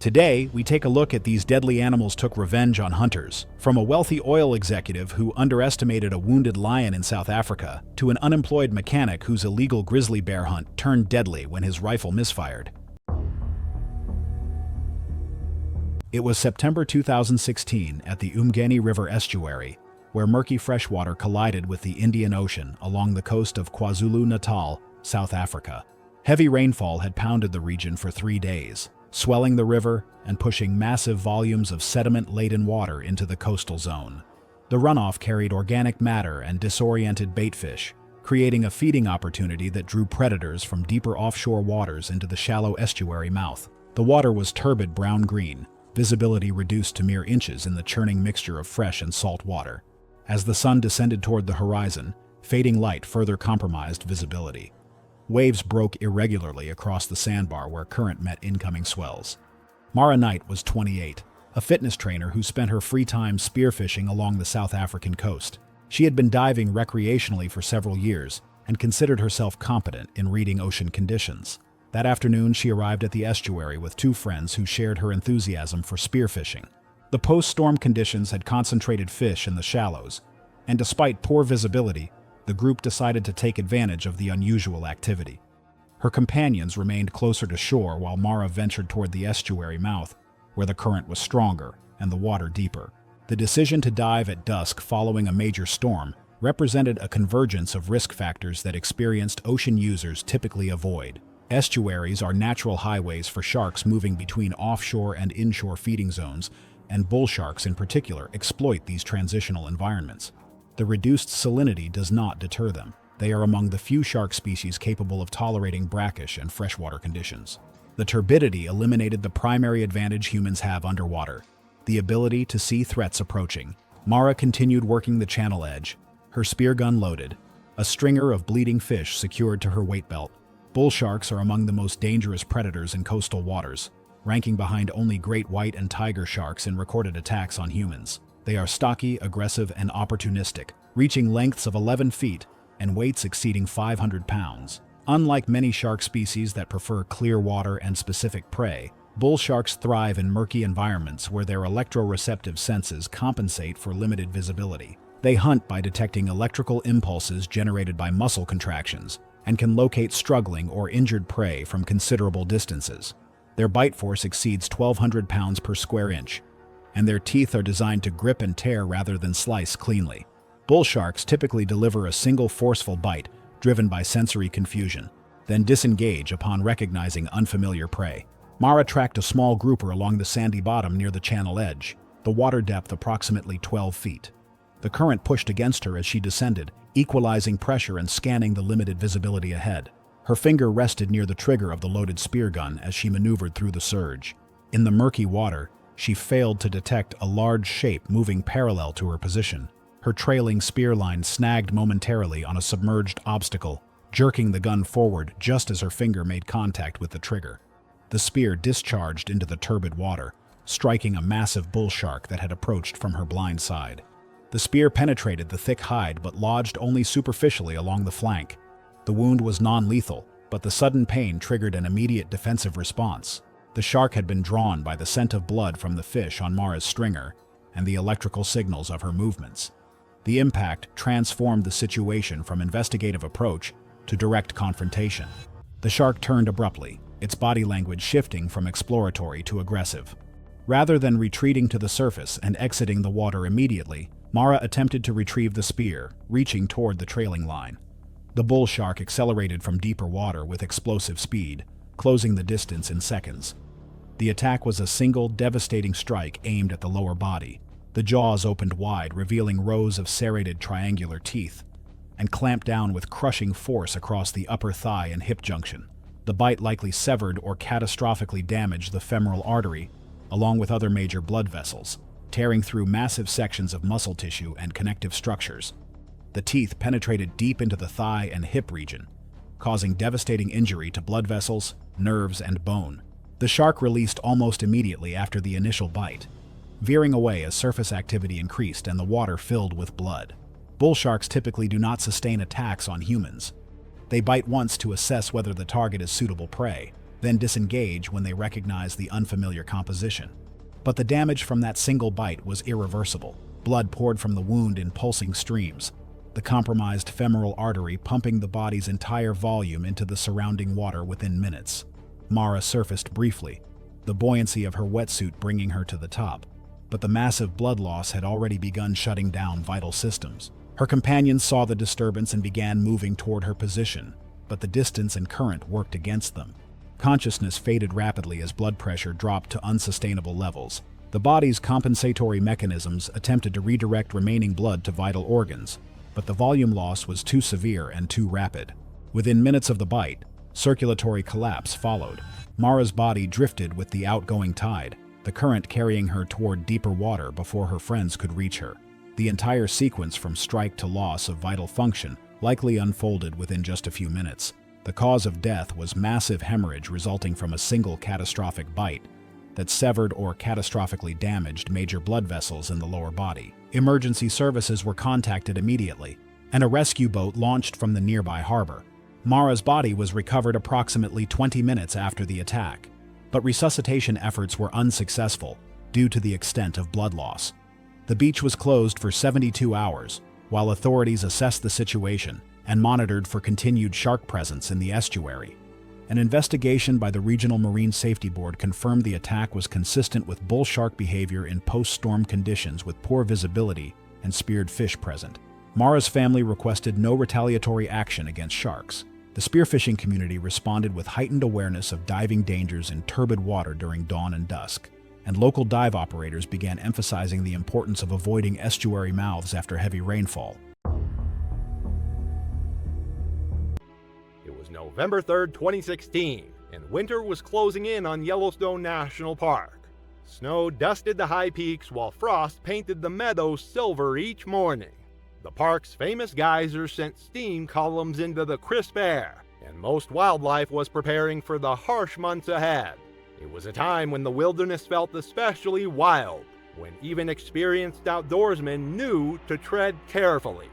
Today, we take a look at these deadly animals took revenge on hunters. From a wealthy oil executive who underestimated a wounded lion in South Africa, to an unemployed mechanic whose illegal grizzly bear hunt turned deadly when his rifle misfired. It was September 2016 at the Umgeni River estuary, where murky freshwater collided with the Indian Ocean along the coast of KwaZulu-Natal, South Africa. Heavy rainfall had pounded the region for 3 days, swelling the river and pushing massive volumes of sediment-laden water into the coastal zone. The runoff carried organic matter and disoriented baitfish, creating a feeding opportunity that drew predators from deeper offshore waters into the shallow estuary mouth. The water was turbid brown-green, visibility reduced to mere inches in the churning mixture of fresh and salt water. As the sun descended toward the horizon, fading light further compromised visibility. Waves broke irregularly across the sandbar where current met incoming swells. Mara Knight was 28, a fitness trainer who spent her free time spearfishing along the South African coast. She had been diving recreationally for several years and considered herself competent in reading ocean conditions. That afternoon, she arrived at the estuary with 2 friends who shared her enthusiasm for spearfishing. The post-storm conditions had concentrated fish in the shallows, and despite poor visibility, the group decided to take advantage of the unusual activity. Her companions remained closer to shore while Mara ventured toward the estuary mouth, where the current was stronger and the water deeper. The decision to dive at dusk following a major storm represented a convergence of risk factors that experienced ocean users typically avoid. Estuaries are natural highways for sharks moving between offshore and inshore feeding zones, and bull sharks in particular exploit these transitional environments. The reduced salinity does not deter them. They are among the few shark species capable of tolerating brackish and freshwater conditions. The turbidity eliminated the primary advantage humans have underwater, the ability to see threats approaching. Mara continued working the channel edge, her spear gun loaded, a stringer of bleeding fish secured to her weight belt. Bull sharks are among the most dangerous predators in coastal waters, ranking behind only great white and tiger sharks in recorded attacks on humans. They are stocky, aggressive, and opportunistic, reaching lengths of 11 feet and weights exceeding 500 pounds. Unlike many shark species that prefer clear water and specific prey, bull sharks thrive in murky environments where their electroreceptive senses compensate for limited visibility. They hunt by detecting electrical impulses generated by muscle contractions and can locate struggling or injured prey from considerable distances. Their bite force exceeds 1,200 pounds per square inch, and their teeth are designed to grip and tear rather than slice cleanly. Bull sharks typically deliver a single forceful bite, driven by sensory confusion, then disengage upon recognizing unfamiliar prey. Mara tracked a small grouper along the sandy bottom near the channel edge, the water depth approximately 12 feet. The current pushed against her as she descended, equalizing pressure and scanning the limited visibility ahead. Her finger rested near the trigger of the loaded spear gun as she maneuvered through the surge. In the murky water, she failed to detect a large shape moving parallel to her position. Her trailing spear line snagged momentarily on a submerged obstacle, jerking the gun forward just as her finger made contact with the trigger. The spear discharged into the turbid water, striking a massive bull shark that had approached from her blind side. The spear penetrated the thick hide but lodged only superficially along the flank. The wound was non-lethal, but the sudden pain triggered an immediate defensive response. The shark had been drawn by the scent of blood from the fish on Mara's stringer and the electrical signals of her movements. The impact transformed the situation from investigative approach to direct confrontation. The shark turned abruptly, its body language shifting from exploratory to aggressive. Rather than retreating to the surface and exiting the water immediately, Mara attempted to retrieve the spear, reaching toward the trailing line. The bull shark accelerated from deeper water with explosive speed, closing the distance in seconds. The attack was a single, devastating strike aimed at the lower body. The jaws opened wide, revealing rows of serrated triangular teeth, and clamped down with crushing force across the upper thigh and hip junction. The bite likely severed or catastrophically damaged the femoral artery, along with other major blood vessels, tearing through massive sections of muscle tissue and connective structures. The teeth penetrated deep into the thigh and hip region, causing devastating injury to blood vessels, nerves, and bone. The shark released almost immediately after the initial bite, veering away as surface activity increased and the water filled with blood. Bull sharks typically do not sustain attacks on humans. They bite once to assess whether the target is suitable prey, then disengage when they recognize the unfamiliar composition. But the damage from that single bite was irreversible. Blood poured from the wound in pulsing streams, the compromised femoral artery pumping the body's entire volume into the surrounding water within minutes. Mara surfaced briefly, the buoyancy of her wetsuit bringing her to the top, but the massive blood loss had already begun shutting down vital systems. Her companions saw the disturbance and began moving toward her position, but the distance and current worked against them. Consciousness faded rapidly as blood pressure dropped to unsustainable levels. The body's compensatory mechanisms attempted to redirect remaining blood to vital organs, but the volume loss was too severe and too rapid. Within minutes of the bite, circulatory collapse followed. Mara's body drifted with the outgoing tide, the current carrying her toward deeper water before her friends could reach her. The entire sequence from strike to loss of vital function likely unfolded within just a few minutes. The cause of death was massive hemorrhage resulting from a single catastrophic bite that severed or catastrophically damaged major blood vessels in the lower body. Emergency services were contacted immediately, and a rescue boat launched from the nearby harbor. Mara's body was recovered approximately 20 minutes after the attack, but resuscitation efforts were unsuccessful due to the extent of blood loss. The beach was closed for 72 hours, while authorities assessed the situation and monitored for continued shark presence in the estuary. An investigation by the Regional Marine Safety Board confirmed the attack was consistent with bull shark behavior in post-storm conditions with poor visibility and speared fish present. Mara's family requested no retaliatory action against sharks. The spearfishing community responded with heightened awareness of diving dangers in turbid water during dawn and dusk, and local dive operators began emphasizing the importance of avoiding estuary mouths after heavy rainfall. It was November 3rd, 2016, and winter was closing in on Yellowstone National Park. Snow dusted the high peaks while frost painted the meadows silver each morning. The park's famous geysers sent steam columns into the crisp air, and most wildlife was preparing for the harsh months ahead. It was a time when the wilderness felt especially wild, when even experienced outdoorsmen knew to tread carefully.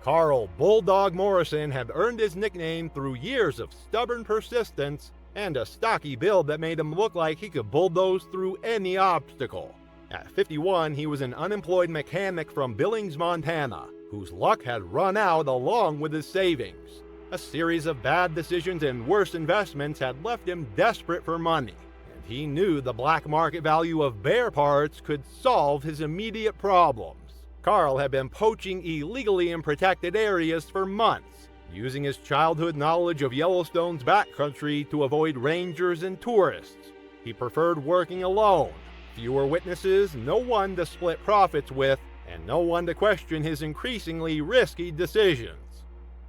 Carl Bulldog Morrison had earned his nickname through years of stubborn persistence and a stocky build that made him look like he could bulldoze through any obstacle. At 51, he was an unemployed mechanic from Billings, Montana, whose luck had run out along with his savings. A series of bad decisions and worse investments had left him desperate for money, and he knew the black market value of bear parts could solve his immediate problems. Carl had been poaching illegally in protected areas for months, using his childhood knowledge of Yellowstone's backcountry to avoid rangers and tourists. He preferred working alone, fewer witnesses, no one to split profits with, and no one to question his increasingly risky decisions.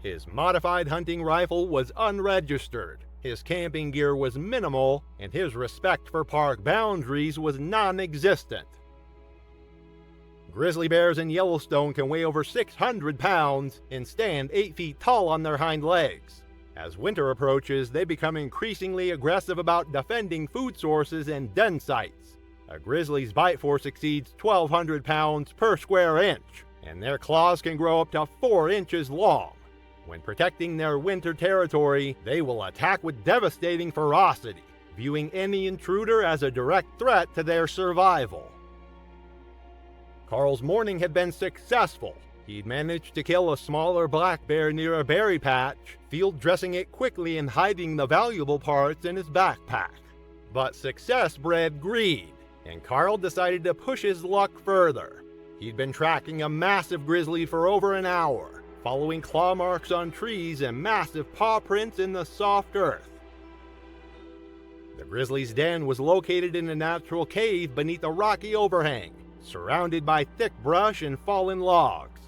His modified hunting rifle was unregistered, his camping gear was minimal, and his respect for park boundaries was non-existent. Grizzly bears in Yellowstone can weigh over 600 pounds and stand 8 feet tall on their hind legs. As winter approaches, they become increasingly aggressive about defending food sources and den sites. A grizzly's bite force exceeds 1,200 pounds per square inch, and their claws can grow up to 4 inches long. When protecting their winter territory, they will attack with devastating ferocity, viewing any intruder as a direct threat to their survival. Carl's morning had been successful. He'd managed to kill a smaller black bear near a berry patch, field dressing it quickly and hiding the valuable parts in his backpack. But success bred greed, and Carl decided to push his luck further. He'd been tracking a massive grizzly for over an hour, following claw marks on trees and massive paw prints in the soft earth. The grizzly's den was located in a natural cave beneath a rocky overhang, surrounded by thick brush and fallen logs.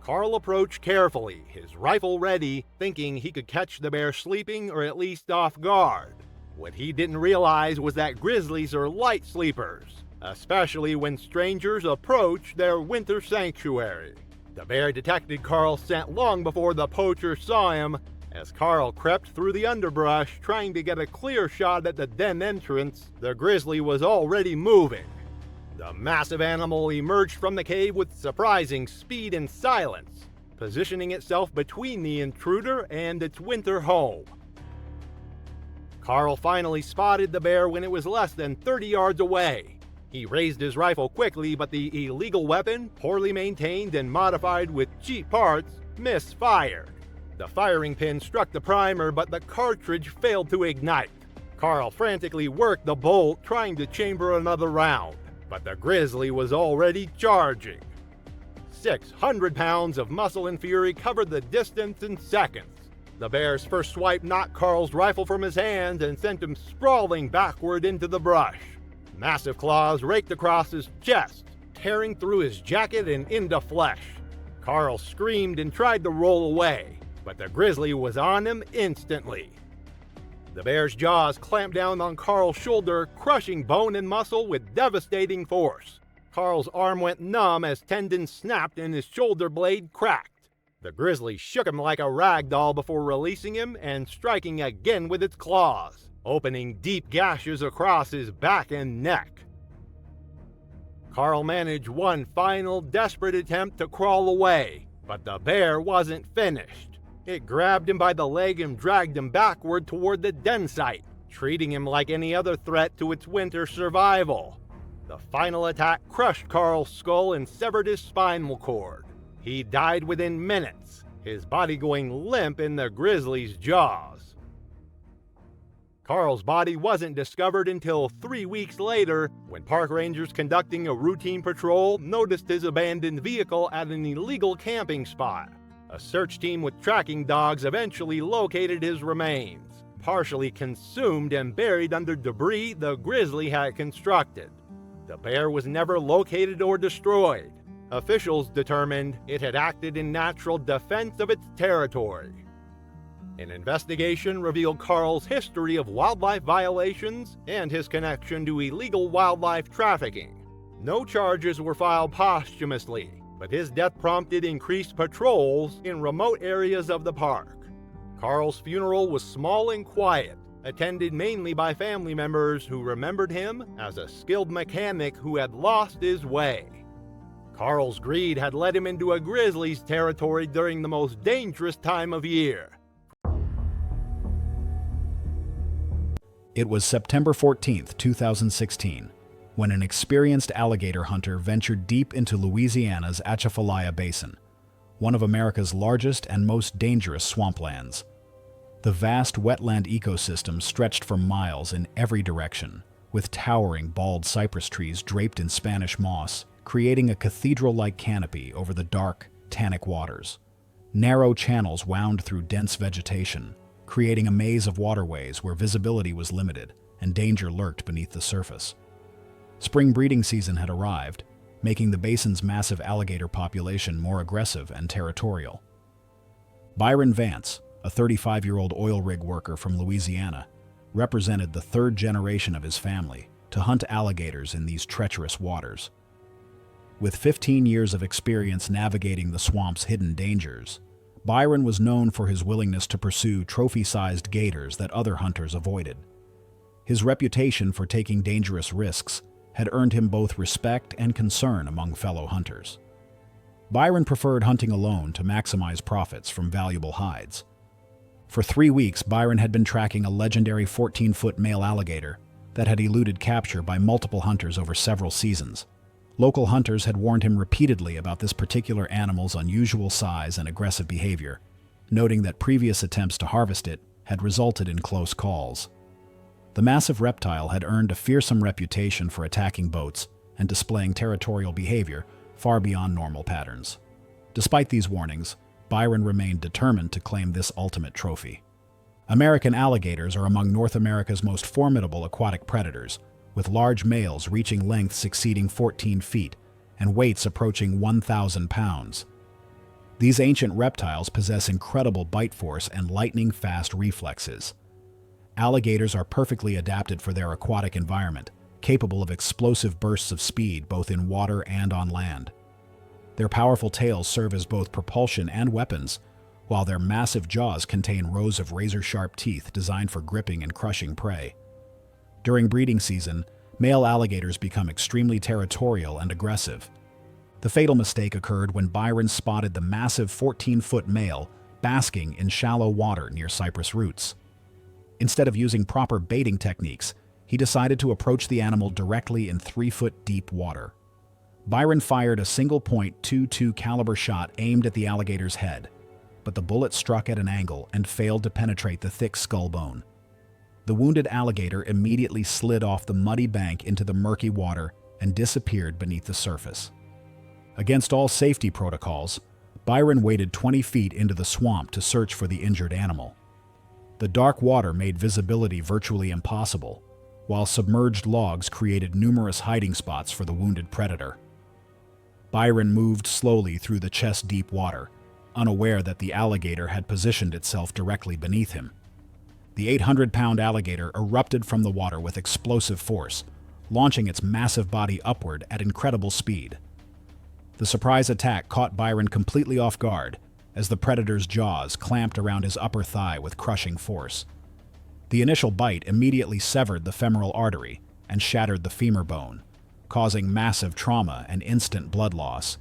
Carl approached carefully, his rifle ready, thinking he could catch the bear sleeping or at least off guard. What he didn't realize was that grizzlies are light sleepers, especially when strangers approach their winter sanctuary. The bear detected Carl's scent long before the poacher saw him, as Carl crept through the underbrush trying to get a clear shot at the den entrance. The grizzly was already moving. The massive animal emerged from the cave with surprising speed and silence, positioning itself between the intruder and its winter home. Carl finally spotted the bear when it was less than 30 yards away. He raised his rifle quickly, but the illegal weapon, poorly maintained and modified with cheap parts, misfired. The firing pin struck the primer, but the cartridge failed to ignite. Carl frantically worked the bolt, trying to chamber another round, but the grizzly was already charging. 600 pounds of muscle and fury covered the distance in seconds. The bear's first swipe knocked Carl's rifle from his hand and sent him sprawling backward into the brush. Massive claws raked across his chest, tearing through his jacket and into flesh. Carl screamed and tried to roll away, but the grizzly was on him instantly. The bear's jaws clamped down on Carl's shoulder, crushing bone and muscle with devastating force. Carl's arm went numb as tendons snapped and his shoulder blade cracked. The grizzly shook him like a rag doll before releasing him and striking again with its claws, opening deep gashes across his back and neck. Carl managed one final desperate attempt to crawl away, but the bear wasn't finished. It grabbed him by the leg and dragged him backward toward the den site, treating him like any other threat to its winter survival. The final attack crushed Carl's skull and severed his spinal cord. He died within minutes, his body going limp in the grizzly's jaws. Carl's body wasn't discovered until 3 weeks later, when park rangers conducting a routine patrol noticed his abandoned vehicle at an illegal camping spot. A search team with tracking dogs eventually located his remains, partially consumed and buried under debris the grizzly had constructed. The bear was never located or destroyed. Officials determined it had acted in natural defense of its territory. An investigation revealed Carl's history of wildlife violations and his connection to illegal wildlife trafficking. No charges were filed posthumously, but his death prompted increased patrols in remote areas of the park. Carl's funeral was small and quiet, attended mainly by family members who remembered him as a skilled mechanic who had lost his way. Carl's greed had led him into a grizzly's territory during the most dangerous time of year. It was September 14, 2016, when an experienced alligator hunter ventured deep into Louisiana's Atchafalaya Basin, one of America's largest and most dangerous swamplands. The vast wetland ecosystem stretched for miles in every direction, with towering bald cypress trees draped in Spanish moss, creating a cathedral-like canopy over the dark, tannic waters. Narrow channels wound through dense vegetation, creating a maze of waterways where visibility was limited and danger lurked beneath the surface. Spring breeding season had arrived, making the basin's massive alligator population more aggressive and territorial. Byron Vance, a 35-year-old oil rig worker from Louisiana, represented the third generation of his family to hunt alligators in these treacherous waters. With 15 years of experience navigating the swamp's hidden dangers, Byron was known for his willingness to pursue trophy-sized gators that other hunters avoided. His reputation for taking dangerous risks had earned him both respect and concern among fellow hunters. Byron preferred hunting alone to maximize profits from valuable hides. For 3 weeks, Byron had been tracking a legendary 14-foot male alligator that had eluded capture by multiple hunters over several seasons. Local hunters had warned him repeatedly about this particular animal's unusual size and aggressive behavior, noting that previous attempts to harvest it had resulted in close calls. The massive reptile had earned a fearsome reputation for attacking boats and displaying territorial behavior far beyond normal patterns. Despite these warnings, Byron remained determined to claim this ultimate trophy. American alligators are among North America's most formidable aquatic predators, with large males reaching lengths exceeding 14 feet and weights approaching 1,000 pounds. These ancient reptiles possess incredible bite force and lightning-fast reflexes. Alligators are perfectly adapted for their aquatic environment, capable of explosive bursts of speed both in water and on land. Their powerful tails serve as both propulsion and weapons, while their massive jaws contain rows of razor-sharp teeth designed for gripping and crushing prey. During breeding season, male alligators become extremely territorial and aggressive. The fatal mistake occurred when Byron spotted the massive 14-foot male basking in shallow water near cypress roots. Instead of using proper baiting techniques, he decided to approach the animal directly in 3-foot deep water. Byron fired a single .22 caliber shot aimed at the alligator's head, but the bullet struck at an angle and failed to penetrate the thick skull bone. The wounded alligator immediately slid off the muddy bank into the murky water and disappeared beneath the surface. Against all safety protocols, Byron waded 20 feet into the swamp to search for the injured animal. The dark water made visibility virtually impossible, while submerged logs created numerous hiding spots for the wounded predator. Byron moved slowly through the chest-deep water, unaware that the alligator had positioned itself directly beneath him. The 800-pound alligator erupted from the water with explosive force, launching its massive body upward at incredible speed. The surprise attack caught Byron completely off guard, as the predator's jaws clamped around his upper thigh with crushing force. The initial bite immediately severed the femoral artery and shattered the femur bone, causing massive trauma and instant blood loss.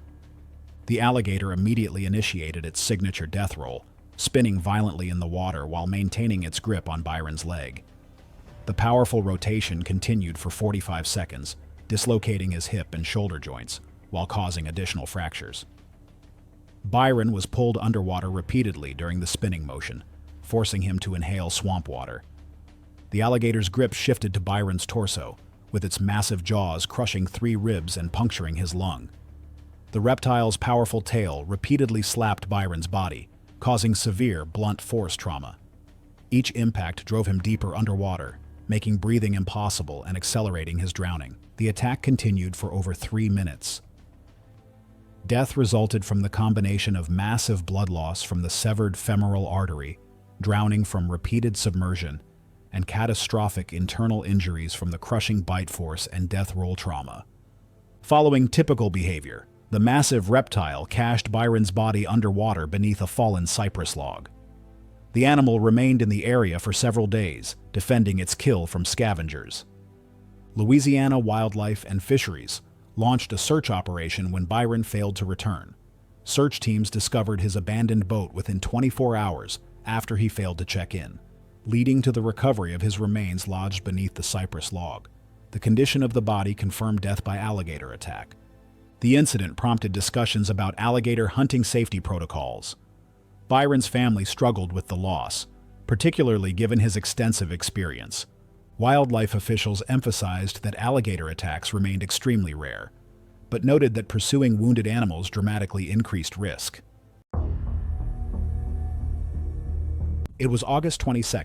The alligator immediately initiated its signature death roll, spinning violently in the water while maintaining its grip on Byron's leg. The powerful rotation continued for 45 seconds, dislocating his hip and shoulder joints, while causing additional fractures. Byron was pulled underwater repeatedly during the spinning motion, forcing him to inhale swamp water. The alligator's grip shifted to Byron's torso, with its massive jaws crushing 3 ribs and puncturing his lung. The reptile's powerful tail repeatedly slapped Byron's body, causing severe blunt force trauma. Each impact drove him deeper underwater, making breathing impossible and accelerating his drowning. The attack continued for over 3 minutes. Death resulted from the combination of massive blood loss from the severed femoral artery, drowning from repeated submersion, and catastrophic internal injuries from the crushing bite force and death roll trauma. Following typical behavior, the massive reptile cached Byron's body underwater beneath a fallen cypress log. The animal remained in the area for several days, defending its kill from scavengers. Louisiana Wildlife and Fisheries launched a search operation when Byron failed to return. Search teams discovered his abandoned boat within 24 hours after he failed to check in, leading to the recovery of his remains lodged beneath the cypress log. The condition of the body confirmed death by alligator attack. The incident prompted discussions about alligator hunting safety protocols. Byron's family struggled with the loss, particularly given his extensive experience. Wildlife officials emphasized that alligator attacks remained extremely rare, but noted that pursuing wounded animals dramatically increased risk. It was August 22,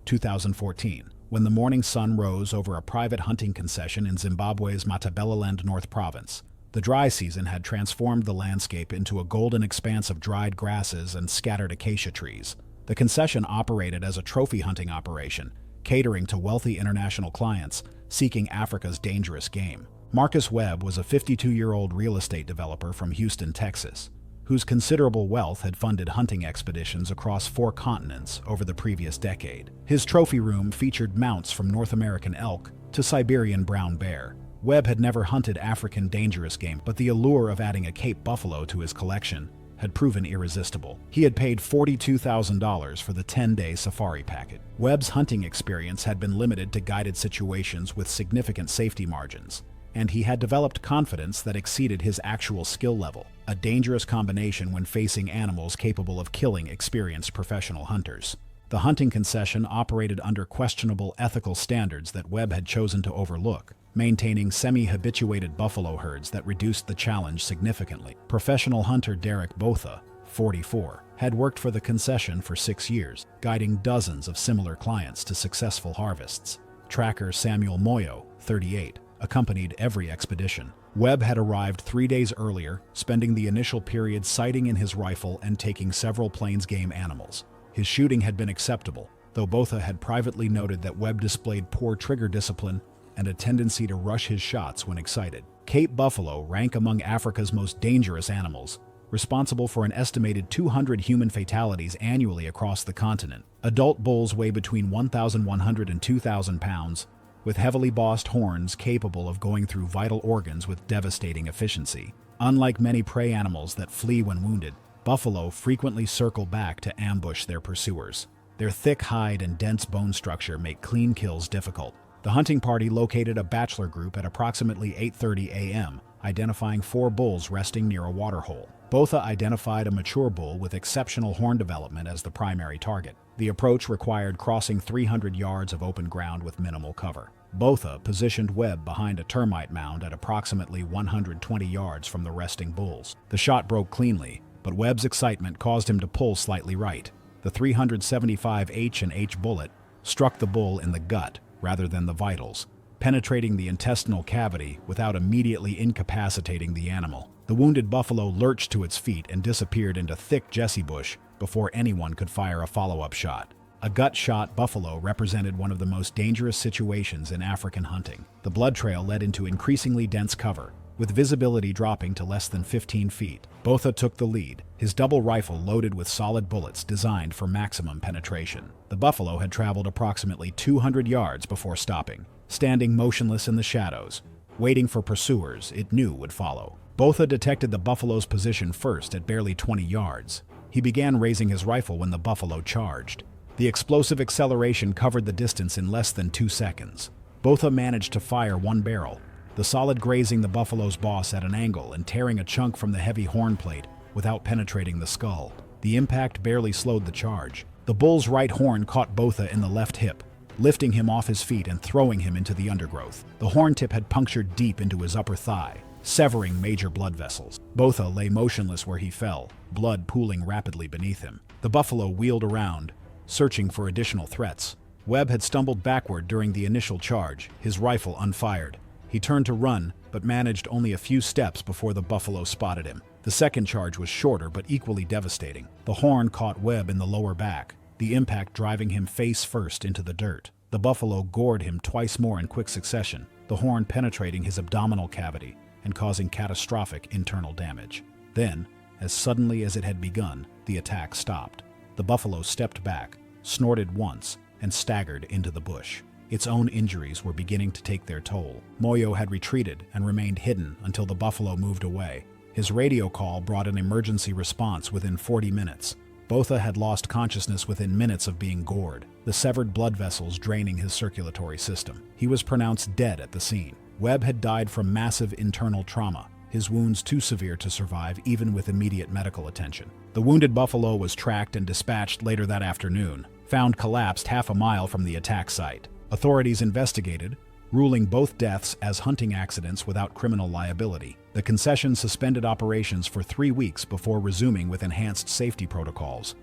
2014, when the morning sun rose over a private hunting concession in Zimbabwe's Matabeleland North Province. The dry season had transformed the landscape into a golden expanse of dried grasses and scattered acacia trees. The concession operated as a trophy hunting operation, catering to wealthy international clients seeking Africa's dangerous game. Marcus Webb was a 52-year-old real estate developer from Houston, Texas, whose considerable wealth had funded hunting expeditions across 4 continents over the previous decade. His trophy room featured mounts from North American elk to Siberian brown bear. Webb had never hunted African dangerous game, but the allure of adding a Cape buffalo to his collection had proven irresistible. He had paid $42,000 for the 10-day safari package. Webb's hunting experience had been limited to guided situations with significant safety margins, and he had developed confidence that exceeded his actual skill level, a dangerous combination when facing animals capable of killing experienced professional hunters. The hunting concession operated under questionable ethical standards that Webb had chosen to overlook, maintaining semi-habituated buffalo herds that reduced the challenge significantly. Professional hunter Derek Botha, 44, had worked for the concession for 6 years, guiding dozens of similar clients to successful harvests. Tracker Samuel Moyo, 38, accompanied every expedition. Webb had arrived 3 days earlier, spending the initial period sighting in his rifle and taking several plains game animals. His shooting had been acceptable, though Botha had privately noted that Webb displayed poor trigger discipline and a tendency to rush his shots when excited. Cape buffalo rank among Africa's most dangerous animals, responsible for an estimated 200 human fatalities annually across the continent. Adult bulls weigh between 1,100 and 2,000 pounds, with heavily bossed horns capable of going through vital organs with devastating efficiency. Unlike many prey animals that flee when wounded, buffalo frequently circle back to ambush their pursuers. Their thick hide and dense bone structure make clean kills difficult. The hunting party located a bachelor group at approximately 8:30 a.m., identifying 4 bulls resting near a waterhole. Botha identified a mature bull with exceptional horn development as the primary target. The approach required crossing 300 yards of open ground with minimal cover. Botha positioned Webb behind a termite mound at approximately 120 yards from the resting bulls. The shot broke cleanly, but Webb's excitement caused him to pull slightly right. The 375 H&H bullet struck the bull in the gut rather than the vitals, penetrating the intestinal cavity without immediately incapacitating the animal. The wounded buffalo lurched to its feet and disappeared into thick Jesse bush before anyone could fire a follow-up shot. A gut-shot buffalo represented one of the most dangerous situations in African hunting. The blood trail led into increasingly dense cover, with visibility dropping to less than 15 feet. Botha took the lead, his double rifle loaded with solid bullets designed for maximum penetration. The buffalo had traveled approximately 200 yards before stopping, standing motionless in the shadows, waiting for pursuers it knew would follow. Botha detected the buffalo's position first at barely 20 yards. He began raising his rifle when the buffalo charged. The explosive acceleration covered the distance in less than 2 seconds. Botha managed to fire 1 barrel, the solid grazing the buffalo's boss at an angle and tearing a chunk from the heavy horn plate without penetrating the skull. The impact barely slowed the charge. The bull's right horn caught Botha in the left hip, lifting him off his feet and throwing him into the undergrowth. The horn tip had punctured deep into his upper thigh, severing major blood vessels. Botha lay motionless where he fell, blood pooling rapidly beneath him. The buffalo wheeled around, searching for additional threats. Webb had stumbled backward during the initial charge, his rifle unfired. He turned to run, but managed only a few steps before the buffalo spotted him. The second charge was shorter but equally devastating. The horn caught Webb in the lower back, the impact driving him face first into the dirt. The buffalo gored him twice more in quick succession, the horn penetrating his abdominal cavity and causing catastrophic internal damage. Then, as suddenly as it had begun, the attack stopped. The buffalo stepped back, snorted once, and staggered into the bush. Its own injuries were beginning to take their toll. Moyo had retreated and remained hidden until the buffalo moved away. His radio call brought an emergency response within 40 minutes. Botha had lost consciousness within minutes of being gored, the severed blood vessels draining his circulatory system. He was pronounced dead at the scene. Webb had died from massive internal trauma, his wounds too severe to survive even with immediate medical attention. The wounded buffalo was tracked and dispatched later that afternoon, found collapsed half a mile from the attack site. Authorities investigated, ruling both deaths as hunting accidents without criminal liability. The concession suspended operations for 3 weeks before resuming with enhanced safety protocols.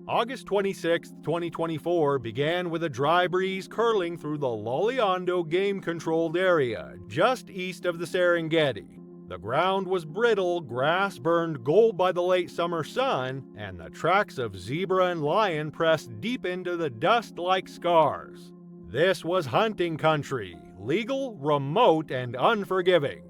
August 26, 2024 began with a dry breeze curling through the Loliondo game-controlled area, just east of the Serengeti. The ground was brittle, grass burned gold by the late summer sun, and the tracks of zebra and lion pressed deep into the dust like scars. This was hunting country, legal, remote, and unforgiving.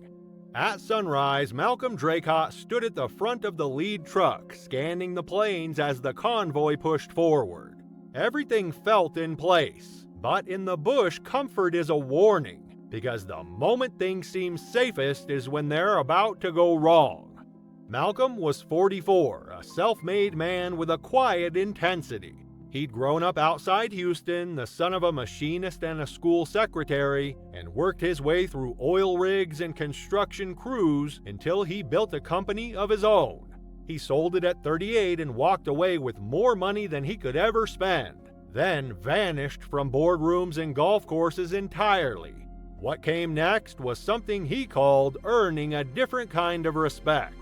At sunrise, Malcolm Draycott stood at the front of the lead truck, scanning the plains as the convoy pushed forward. Everything felt in place, but in the bush, comfort is a warning, because the moment things seem safest is when they're about to go wrong. Malcolm was 44, a self-made man with a quiet intensity. He'd grown up outside Houston, the son of a machinist and a school secretary, and worked his way through oil rigs and construction crews until he built a company of his own. He sold it at 38 and walked away with more money than he could ever spend, then vanished from boardrooms and golf courses entirely. What came next was something he called earning a different kind of respect.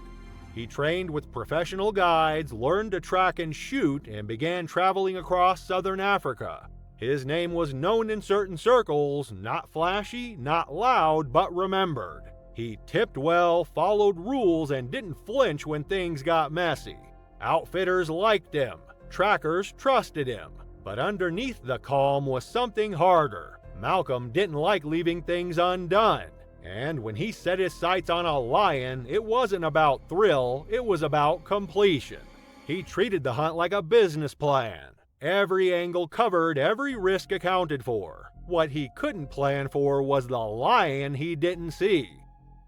He trained with professional guides, learned to track and shoot, and began traveling across southern Africa. His name was known in certain circles, not flashy, not loud, but remembered. He tipped well, followed rules, and didn't flinch when things got messy. Outfitters liked him, trackers trusted him, but underneath the calm was something harder. Malcolm didn't like leaving things undone. And when he set his sights on a lion, it wasn't about thrill, it was about completion. He treated the hunt like a business plan. Every angle covered, every risk accounted for. What he couldn't plan for was the lion he didn't see.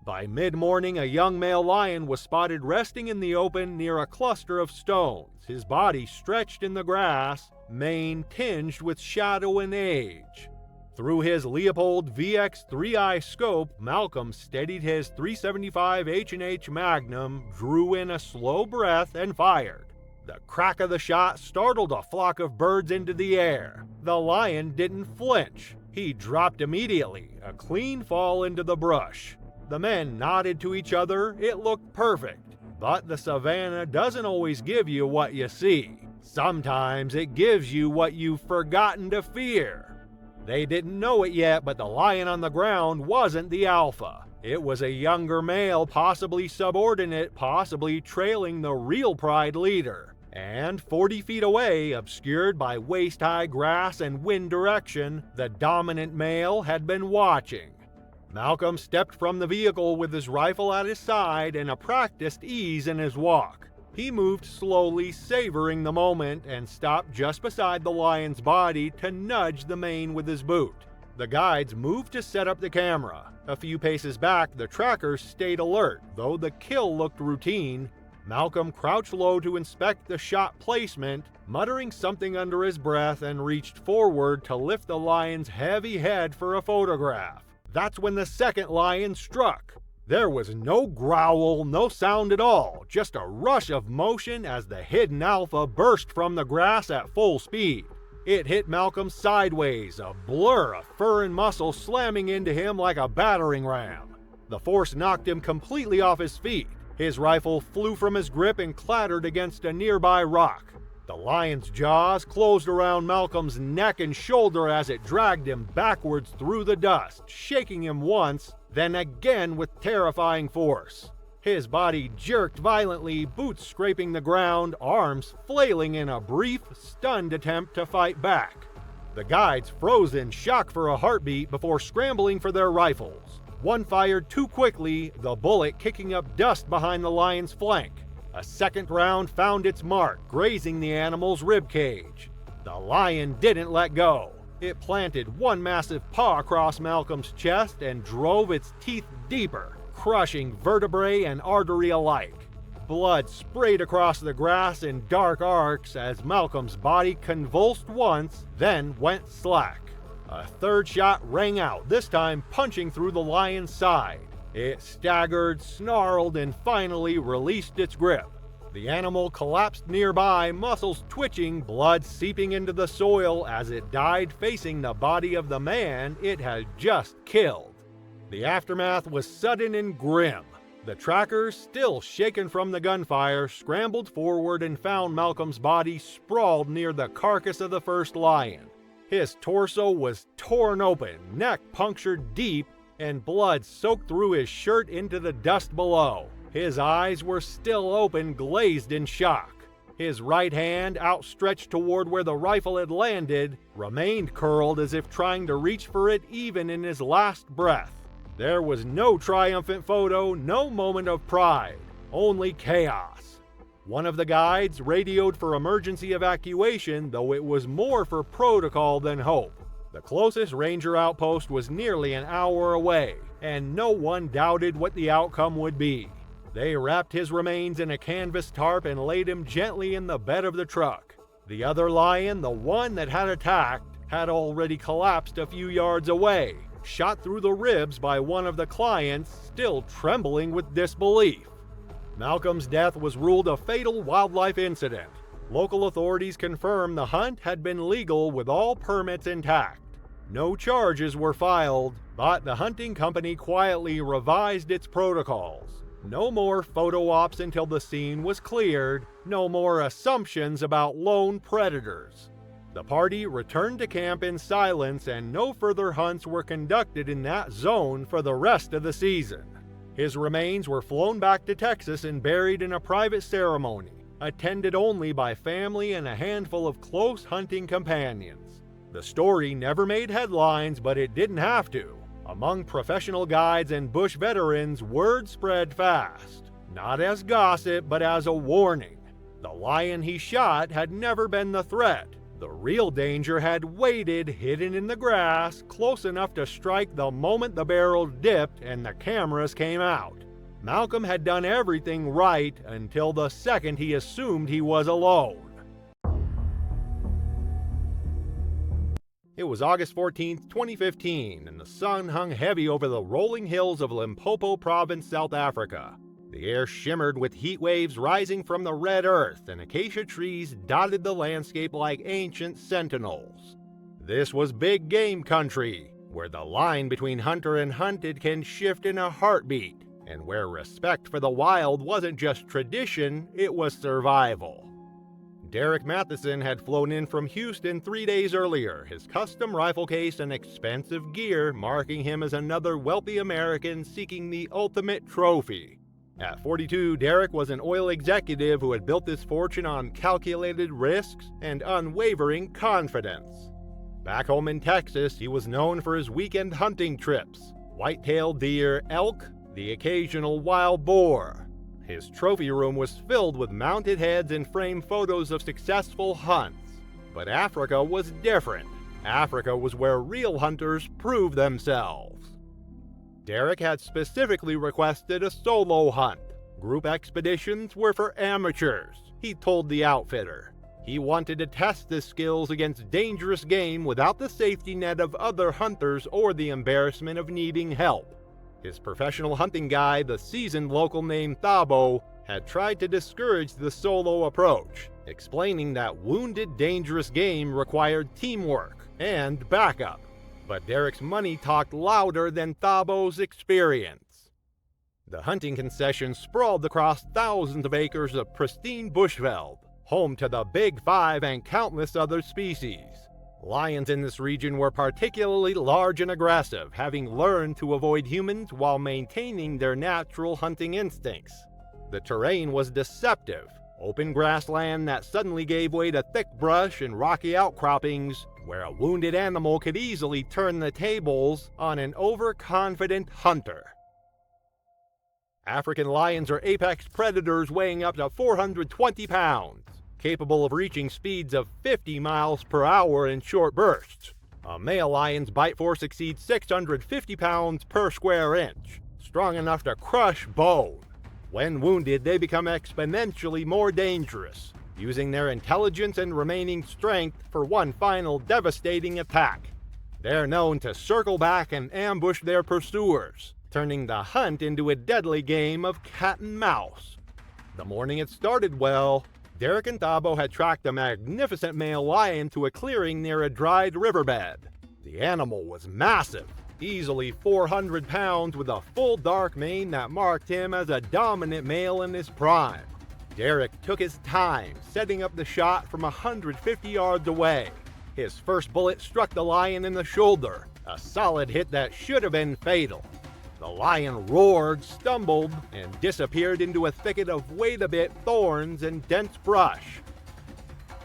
By mid-morning, a young male lion was spotted resting in the open near a cluster of stones, his body stretched in the grass, mane tinged with shadow and age. Through his Leupold VX 3-eye scope, Malcolm steadied his .375 H&H Magnum, drew in a slow breath, and fired. The crack of the shot startled a flock of birds into the air. The lion didn't flinch. He dropped immediately, a clean fall into the brush. The men nodded to each other. It looked perfect. But the savannah doesn't always give you what you see. Sometimes it gives you what you've forgotten to fear. They didn't know it yet, but the lion on the ground wasn't the alpha. It was a younger male, possibly subordinate, possibly trailing the real pride leader. And 40 feet away, obscured by waist-high grass and wind direction, the dominant male had been watching. Malcolm stepped from the vehicle with his rifle at his side and a practiced ease in his walk. He moved slowly, savoring the moment, and stopped just beside the lion's body to nudge the mane with his boot. The guides moved to set up the camera. A few paces back, the trackers stayed alert, though the kill looked routine. Malcolm crouched low to inspect the shot placement, muttering something under his breath, and reached forward to lift the lion's heavy head for a photograph. That's when the second lion struck. There was no growl, no sound at all, just a rush of motion as the hidden alpha burst from the grass at full speed. It hit Malcolm sideways, a blur of fur and muscle slamming into him like a battering ram. The force knocked him completely off his feet. His rifle flew from his grip and clattered against a nearby rock. The lion's jaws closed around Malcolm's neck and shoulder as it dragged him backwards through the dust, shaking him once, then again with terrifying force. His body jerked violently, boots scraping the ground, arms flailing in a brief, stunned attempt to fight back. The guides froze in shock for a heartbeat before scrambling for their rifles. One fired too quickly, the bullet kicking up dust behind the lion's flank. A second round found its mark, grazing the animal's ribcage. The lion didn't let go. It planted one massive paw across Malcolm's chest and drove its teeth deeper, crushing vertebrae and artery alike. Blood sprayed across the grass in dark arcs as Malcolm's body convulsed once, then went slack. A third shot rang out, this time punching through the lion's side. It staggered, snarled, and finally released its grip. The animal collapsed nearby, muscles twitching, blood seeping into the soil as it died facing the body of the man it had just killed. The aftermath was sudden and grim. The trackers, still shaken from the gunfire, scrambled forward and found Malcolm's body sprawled near the carcass of the first lion. His torso was torn open, neck punctured deep, and blood soaked through his shirt into the dust below. His eyes were still open, glazed in shock. His right hand, outstretched toward where the rifle had landed, remained curled as if trying to reach for it even in his last breath. There was no triumphant photo, no moment of pride, only chaos. One of the guides radioed for emergency evacuation, though it was more for protocol than hope. The closest ranger outpost was nearly an hour away, and no one doubted what the outcome would be. They wrapped his remains in a canvas tarp and laid him gently in the bed of the truck. The other lion, the one that had attacked, had already collapsed a few yards away, shot through the ribs by one of the clients, still trembling with disbelief. Malcolm's death was ruled a fatal wildlife incident. Local authorities confirmed the hunt had been legal with all permits intact. No charges were filed, but the hunting company quietly revised its protocols. No more photo ops until the scene was cleared, no more assumptions about lone predators. The party returned to camp in silence, and no further hunts were conducted in that zone for the rest of the season. His remains were flown back to Texas and buried in a private ceremony, attended only by family and a handful of close hunting companions. The story never made headlines, but it didn't have to. Among professional guides and bush veterans, word spread fast, not as gossip, but as a warning. The lion he shot had never been the threat. The real danger had waited, hidden in the grass, close enough to strike the moment the barrel dipped and the cameras came out. Malcolm had done everything right until the second he assumed he was alone. It was August 14, 2015, and the sun hung heavy over the rolling hills of Limpopo Province, South Africa. The air shimmered with heat waves rising from the red earth, and acacia trees dotted the landscape like ancient sentinels. This was big game country, where the line between hunter and hunted can shift in a heartbeat, and where respect for the wild wasn't just tradition, it was survival. Derek Matheson had flown in from Houston 3 days earlier, his custom rifle case and expensive gear marking him as another wealthy American seeking the ultimate trophy. At 42, Derek was an oil executive who had built his fortune on calculated risks and unwavering confidence. Back home in Texas, he was known for his weekend hunting trips, white-tailed deer, elk, the occasional wild boar. His trophy room was filled with mounted heads and framed photos of successful hunts. But Africa was different. Africa was where real hunters proved themselves. Derek had specifically requested a solo hunt. Group expeditions were for amateurs, he told the outfitter. He wanted to test his skills against dangerous game without the safety net of other hunters or the embarrassment of needing help. His professional hunting guide, the seasoned local named Thabo, had tried to discourage the solo approach, explaining that wounded, dangerous game required teamwork and backup. But Derek's money talked louder than Thabo's experience. The hunting concession sprawled across thousands of acres of pristine bushveld, home to the Big Five and countless other species. Lions in this region were particularly large and aggressive, having learned to avoid humans while maintaining their natural hunting instincts. The terrain was deceptive, open grassland that suddenly gave way to thick brush and rocky outcroppings, where a wounded animal could easily turn the tables on an overconfident hunter. African lions are apex predators weighing up to 420 pounds, capable of reaching speeds of 50 miles per hour in short bursts. A male lion's bite force exceeds 650 pounds per square inch, strong enough to crush bone. When wounded, they become exponentially more dangerous, using their intelligence and remaining strength for one final devastating attack. They're known to circle back and ambush their pursuers, turning the hunt into a deadly game of cat and mouse. The morning it started well. Derek and Thabo had tracked a magnificent male lion to a clearing near a dried riverbed. The animal was massive, easily 400 pounds, with a full dark mane that marked him as a dominant male in his prime. Derek took his time, setting up the shot from 150 yards away. His first bullet struck the lion in the shoulder, a solid hit that should have been fatal. The lion roared, stumbled, and disappeared into a thicket of wait-a-bit thorns and dense brush.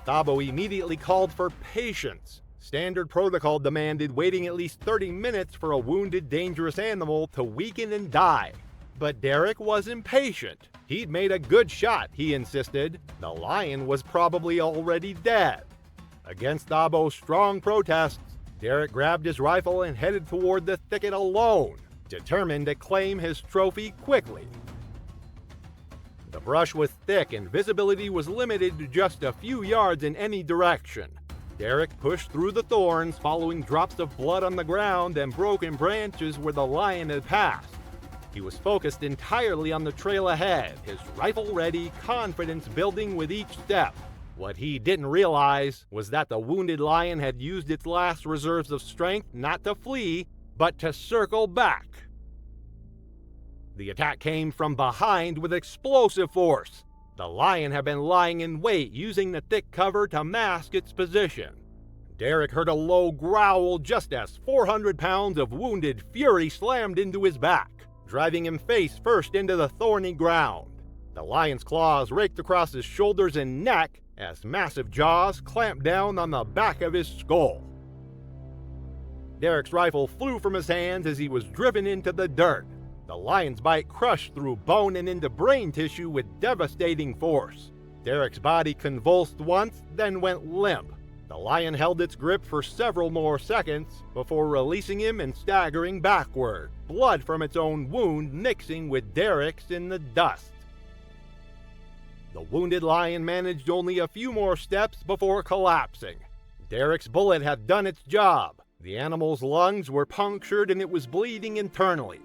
Thabo immediately called for patience. Standard protocol demanded waiting at least 30 minutes for a wounded, dangerous animal to weaken and die. But Derek was impatient. He'd made a good shot, he insisted. The lion was probably already dead. Against Thabo's strong protests, Derek grabbed his rifle and headed toward the thicket alone, determined to claim his trophy quickly. The brush was thick and visibility was limited to just a few yards in any direction. Derek pushed through the thorns, following drops of blood on the ground and broken branches where the lion had passed. He was focused entirely on the trail ahead, his rifle ready, confidence building with each step. What he didn't realize was that the wounded lion had used its last reserves of strength not to flee, but to circle back. The attack came from behind with explosive force. The lion had been lying in wait, using the thick cover to mask its position. Derek heard a low growl just as 400 pounds of wounded fury slammed into his back, driving him face first into the thorny ground. The lion's claws raked across his shoulders and neck as massive jaws clamped down on the back of his skull. Derek's rifle flew from his hands as he was driven into the dirt. The lion's bite crushed through bone and into brain tissue with devastating force. Derek's body convulsed once, then went limp. The lion held its grip for several more seconds before releasing him and staggering backward, blood from its own wound mixing with Derek's in the dust. The wounded lion managed only a few more steps before collapsing. Derek's bullet had done its job. The animal's lungs were punctured and it was bleeding internally.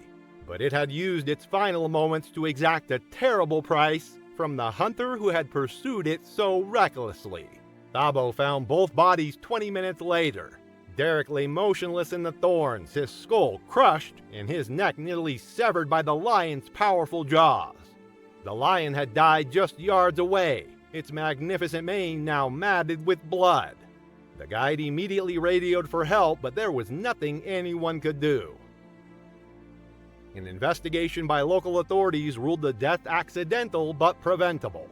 But it had used its final moments to exact a terrible price from the hunter who had pursued it so recklessly. Thabo found both bodies 20 minutes later. Derek lay motionless in the thorns, his skull crushed and his neck nearly severed by the lion's powerful jaws. The lion had died just yards away, its magnificent mane now matted with blood. The guide immediately radioed for help, but there was nothing anyone could do. An investigation by local authorities ruled the death accidental but preventable.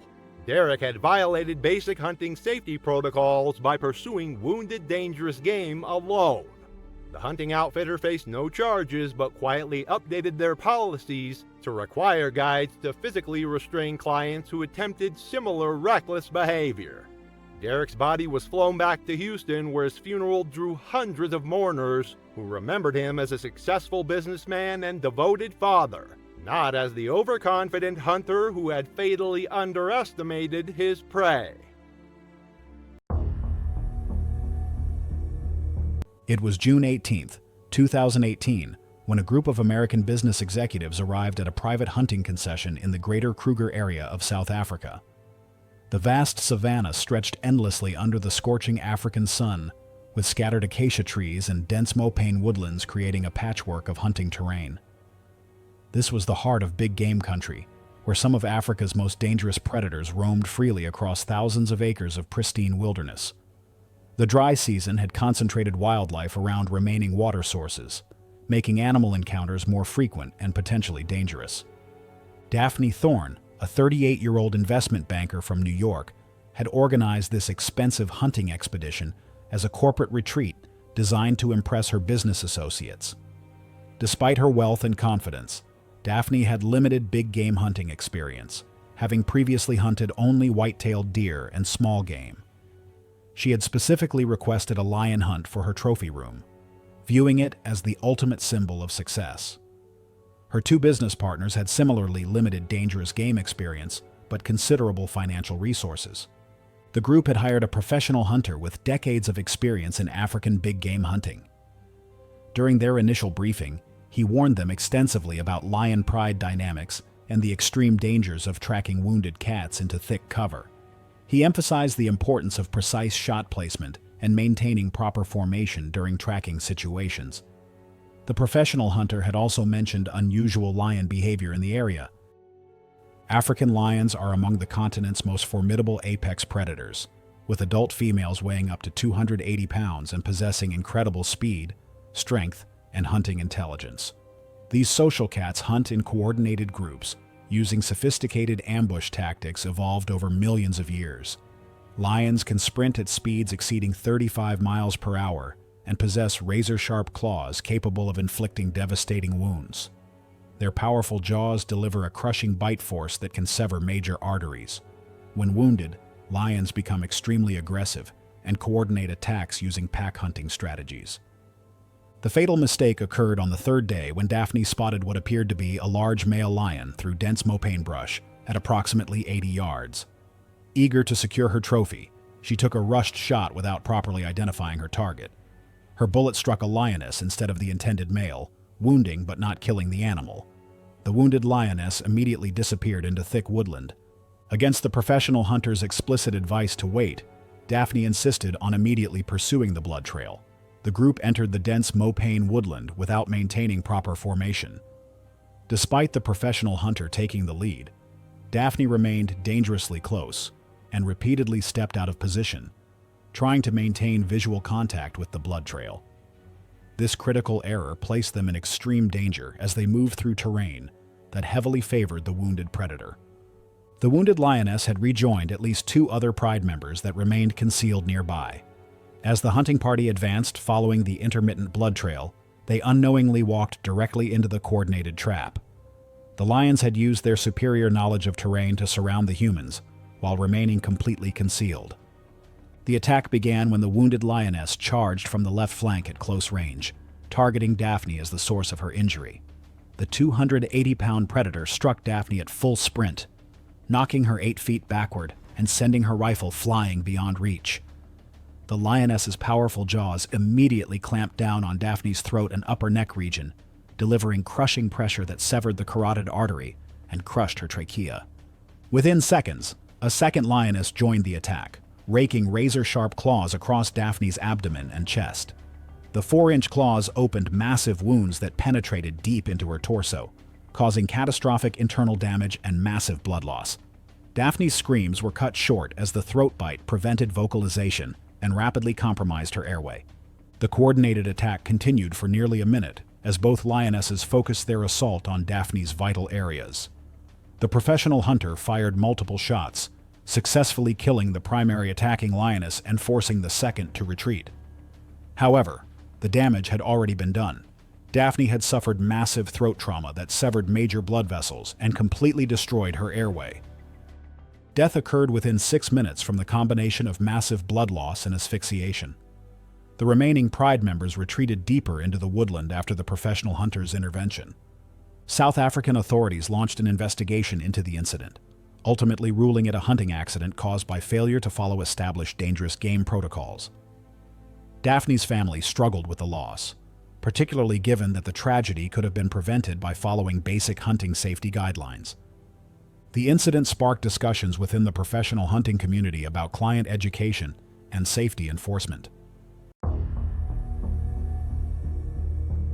Derek had violated basic hunting safety protocols by pursuing wounded, dangerous game alone. The hunting outfitter faced no charges but quietly updated their policies to require guides to physically restrain clients who attempted similar reckless behavior. Derek's body was flown back to Houston, where his funeral drew hundreds of mourners who remembered him as a successful businessman and devoted father, not as the overconfident hunter who had fatally underestimated his prey. It was June 18, 2018, when a group of American business executives arrived at a private hunting concession in the Greater Kruger area of South Africa. The vast savanna stretched endlessly under the scorching African sun, with scattered acacia trees and dense mopane woodlands creating a patchwork of hunting terrain. This was the heart of big game country, where some of Africa's most dangerous predators roamed freely across thousands of acres of pristine wilderness. The dry season had concentrated wildlife around remaining water sources, making animal encounters more frequent and potentially dangerous. Daphne Thorne, a 38-year-old investment banker from New York, had organized this expensive hunting expedition as a corporate retreat designed to impress her business associates. Despite her wealth and confidence, Daphne had limited big game hunting experience, having previously hunted only white-tailed deer and small game. She had specifically requested a lion hunt for her trophy room, viewing it as the ultimate symbol of success. Her two business partners had similarly limited dangerous game experience, but considerable financial resources. The group had hired a professional hunter with decades of experience in African big game hunting. During their initial briefing, he warned them extensively about lion pride dynamics and the extreme dangers of tracking wounded cats into thick cover. He emphasized the importance of precise shot placement and maintaining proper formation during tracking situations. The professional hunter had also mentioned unusual lion behavior in the area. African lions are among the continent's most formidable apex predators, with adult females weighing up to 280 pounds and possessing incredible speed, strength, and hunting intelligence. These social cats hunt in coordinated groups, using sophisticated ambush tactics evolved over millions of years. Lions can sprint at speeds exceeding 35 miles per hour and possess razor-sharp claws capable of inflicting devastating wounds. Their powerful jaws deliver a crushing bite force that can sever major arteries. When wounded, lions become extremely aggressive and coordinate attacks using pack hunting strategies. The fatal mistake occurred on the third day when Daphne spotted what appeared to be a large male lion through dense mopane brush at approximately 80 yards. Eager to secure her trophy, she took a rushed shot without properly identifying her target. Her bullet struck a lioness instead of the intended male, wounding but not killing the animal. The wounded lioness immediately disappeared into thick woodland. Against the professional hunter's explicit advice to wait, Daphne insisted on immediately pursuing the blood trail. The group entered the dense mopane woodland without maintaining proper formation. Despite the professional hunter taking the lead, Daphne remained dangerously close and repeatedly stepped out of position, trying to maintain visual contact with the blood trail. This critical error placed them in extreme danger as they moved through terrain that heavily favored the wounded predator. The wounded lioness had rejoined at least two other pride members that remained concealed nearby. As the hunting party advanced following the intermittent blood trail, they unknowingly walked directly into the coordinated trap. The lions had used their superior knowledge of terrain to surround the humans, while remaining completely concealed. The attack began when the wounded lioness charged from the left flank at close range, targeting Daphne as the source of her injury. The 280-pound predator struck Daphne at full sprint, knocking her 8 feet backward and sending her rifle flying beyond reach. The lioness's powerful jaws immediately clamped down on Daphne's throat and upper neck region, delivering crushing pressure that severed the carotid artery and crushed her trachea. Within seconds, a second lioness joined the attack, raking razor-sharp claws across Daphne's abdomen and chest. The 4-inch claws opened massive wounds that penetrated deep into her torso, causing catastrophic internal damage and massive blood loss. Daphne's screams were cut short as the throat bite prevented vocalization and rapidly compromised her airway. The coordinated attack continued for nearly a minute as both lionesses focused their assault on Daphne's vital areas. The professional hunter fired multiple shots, successfully killing the primary attacking lioness and forcing the second to retreat. However, the damage had already been done. Daphne had suffered massive throat trauma that severed major blood vessels and completely destroyed her airway. Death occurred within 6 minutes from the combination of massive blood loss and asphyxiation. The remaining Pride members retreated deeper into the woodland after the professional hunter's intervention. South African authorities launched an investigation into the incident, ultimately ruling it a hunting accident caused by failure to follow established dangerous game protocols. Daphne's family struggled with the loss, particularly given that the tragedy could have been prevented by following basic hunting safety guidelines. The incident sparked discussions within the professional hunting community about client education and safety enforcement.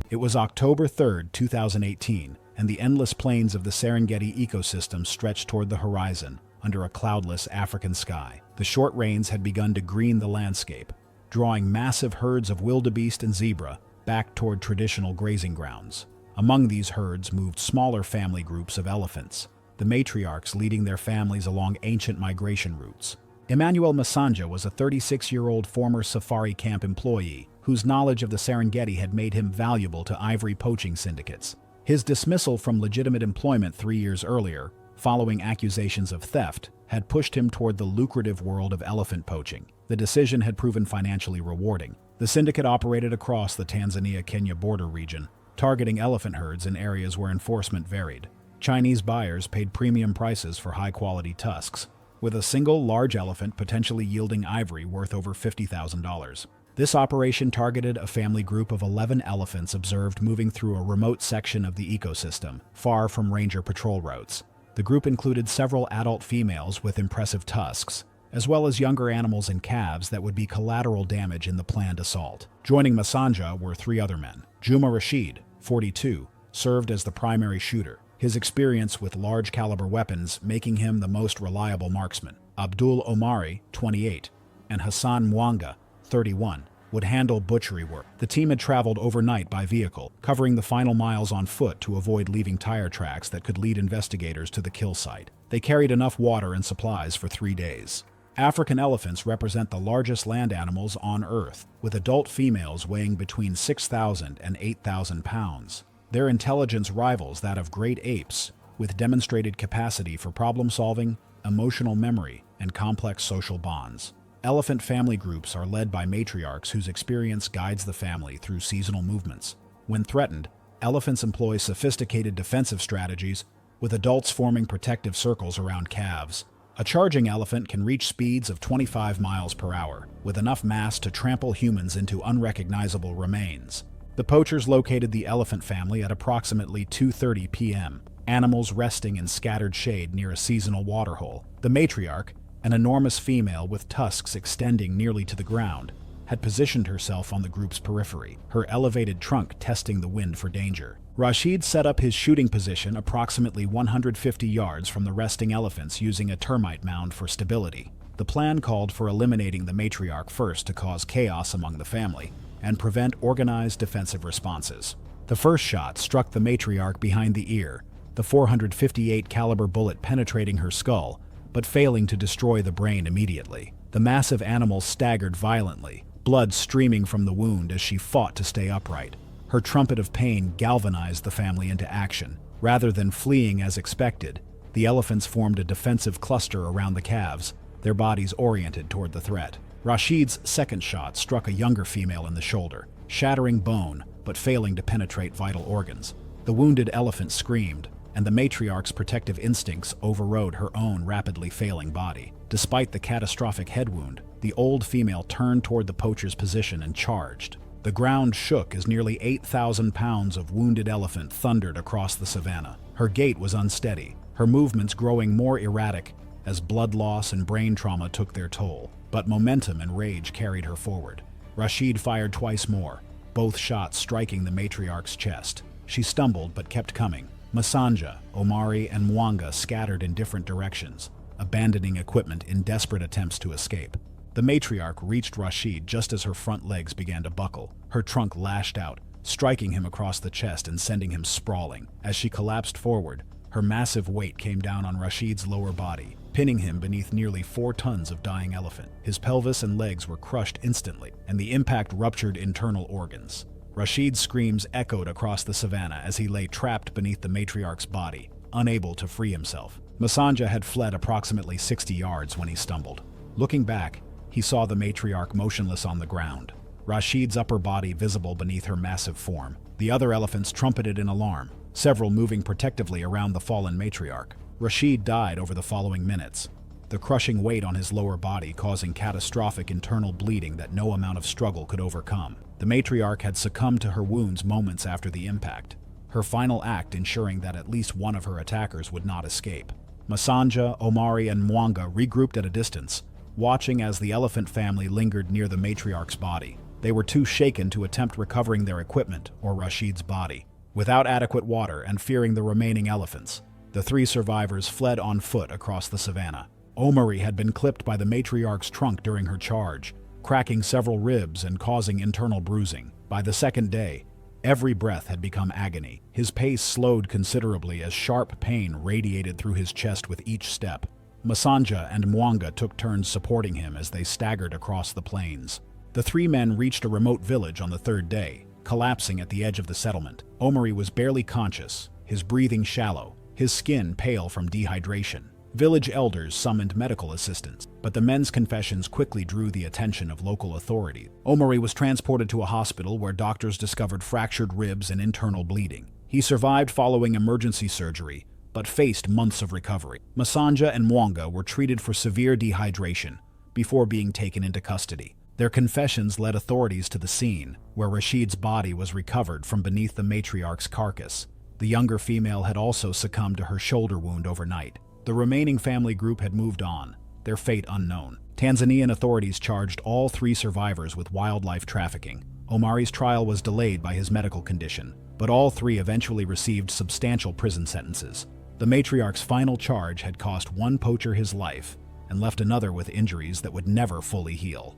It was October 3, 2018, and the endless plains of the Serengeti ecosystem stretched toward the horizon under a cloudless African sky. The short rains had begun to green the landscape, drawing massive herds of wildebeest and zebra back toward traditional grazing grounds. Among these herds moved smaller family groups of elephants, the matriarchs leading their families along ancient migration routes. Emmanuel Masanja was a 36-year-old former safari camp employee whose knowledge of the Serengeti had made him valuable to ivory poaching syndicates. His dismissal from legitimate employment 3 years earlier, following accusations of theft, had pushed him toward the lucrative world of elephant poaching. The decision had proven financially rewarding. The syndicate operated across the Tanzania-Kenya border region, targeting elephant herds in areas where enforcement varied. Chinese buyers paid premium prices for high-quality tusks, with a single large elephant potentially yielding ivory worth over $50,000. This operation targeted a family group of 11 elephants observed moving through a remote section of the ecosystem, far from ranger patrol routes. The group included several adult females with impressive tusks, as well as younger animals and calves that would be collateral damage in the planned assault. Joining Masanja were 3 other men. Juma Rashid, 42, served as the primary shooter, his experience with large-caliber weapons making him the most reliable marksman. Abdul Omari, 28, and Hassan Mwanga, 31, would handle butchery work. The team had traveled overnight by vehicle, covering the final miles on foot to avoid leaving tire tracks that could lead investigators to the kill site. They carried enough water and supplies for 3 days. African elephants represent the largest land animals on Earth, with adult females weighing between 6,000 and 8,000 pounds. Their intelligence rivals that of great apes, with demonstrated capacity for problem-solving, emotional memory, and complex social bonds. Elephant family groups are led by matriarchs whose experience guides the family through seasonal movements. When threatened, elephants employ sophisticated defensive strategies, with adults forming protective circles around calves. A charging elephant can reach speeds of 25 miles per hour, with enough mass to trample humans into unrecognizable remains. The poachers located the elephant family at approximately 2:30 p.m., animals resting in scattered shade near a seasonal waterhole. The matriarch, an enormous female with tusks extending nearly to the ground, had positioned herself on the group's periphery, her elevated trunk testing the wind for danger. Rashid set up his shooting position approximately 150 yards from the resting elephants using a termite mound for stability. The plan called for eliminating the matriarch first to cause chaos among the family and prevent organized defensive responses. The first shot struck the matriarch behind the ear, the 458 caliber bullet penetrating her skull, but failing to destroy the brain immediately. The massive animal staggered violently, blood streaming from the wound as she fought to stay upright. Her trumpet of pain galvanized the family into action. Rather than fleeing as expected, the elephants formed a defensive cluster around the calves, their bodies oriented toward the threat. Rashid's second shot struck a younger female in the shoulder, shattering bone but failing to penetrate vital organs. The wounded elephant screamed, and the matriarch's protective instincts overrode her own rapidly failing body. Despite the catastrophic head wound, the old female turned toward the poacher's position and charged. The ground shook as nearly 8,000 pounds of wounded elephant thundered across the savannah. Her gait was unsteady, her movements growing more erratic as blood loss and brain trauma took their toll. But momentum and rage carried her forward. Rashid fired twice more, both shots striking the matriarch's chest. She stumbled but kept coming. Masanja, Omari, and Mwanga scattered in different directions, abandoning equipment in desperate attempts to escape. The matriarch reached Rashid just as her front legs began to buckle. Her trunk lashed out, striking him across the chest and sending him sprawling. As she collapsed forward, her massive weight came down on Rashid's lower body, pinning him beneath nearly 4 tons of dying elephant. His pelvis and legs were crushed instantly, and the impact ruptured internal organs. Rashid's screams echoed across the savannah as he lay trapped beneath the matriarch's body, unable to free himself. Masanja had fled approximately 60 yards when he stumbled. Looking back, he saw the matriarch motionless on the ground, Rashid's upper body visible beneath her massive form. The other elephants trumpeted in alarm, several moving protectively around the fallen matriarch. Rashid died over the following minutes, the crushing weight on his lower body causing catastrophic internal bleeding that no amount of struggle could overcome. The matriarch had succumbed to her wounds moments after the impact, her final act ensuring that at least one of her attackers would not escape. Masanja, Omari, and Mwanga regrouped at a distance, watching as the elephant family lingered near the matriarch's body. They were too shaken to attempt recovering their equipment or Rashid's body. Without adequate water and fearing the remaining elephants, the 3 survivors fled on foot across the savannah. Omari had been clipped by the matriarch's trunk during her charge, cracking several ribs and causing internal bruising. By the second day, every breath had become agony. His pace slowed considerably as sharp pain radiated through his chest with each step. Masanja and Mwanga took turns supporting him as they staggered across the plains. The 3 men reached a remote village on the 3rd day, collapsing at the edge of the settlement. Omari was barely conscious, his breathing shallow, his skin pale from dehydration. Village elders summoned medical assistance, but the men's confessions quickly drew the attention of local authorities. Omari was transported to a hospital where doctors discovered fractured ribs and internal bleeding. He survived following emergency surgery, but faced months of recovery. Masanja and Mwanga were treated for severe dehydration before being taken into custody. Their confessions led authorities to the scene, where Rashid's body was recovered from beneath the matriarch's carcass. The younger female had also succumbed to her shoulder wound overnight. The remaining family group had moved on, their fate unknown. Tanzanian authorities charged all 3 survivors with wildlife trafficking. Omari's trial was delayed by his medical condition, but all 3 eventually received substantial prison sentences. The matriarch's final charge had cost one poacher his life and left another with injuries that would never fully heal.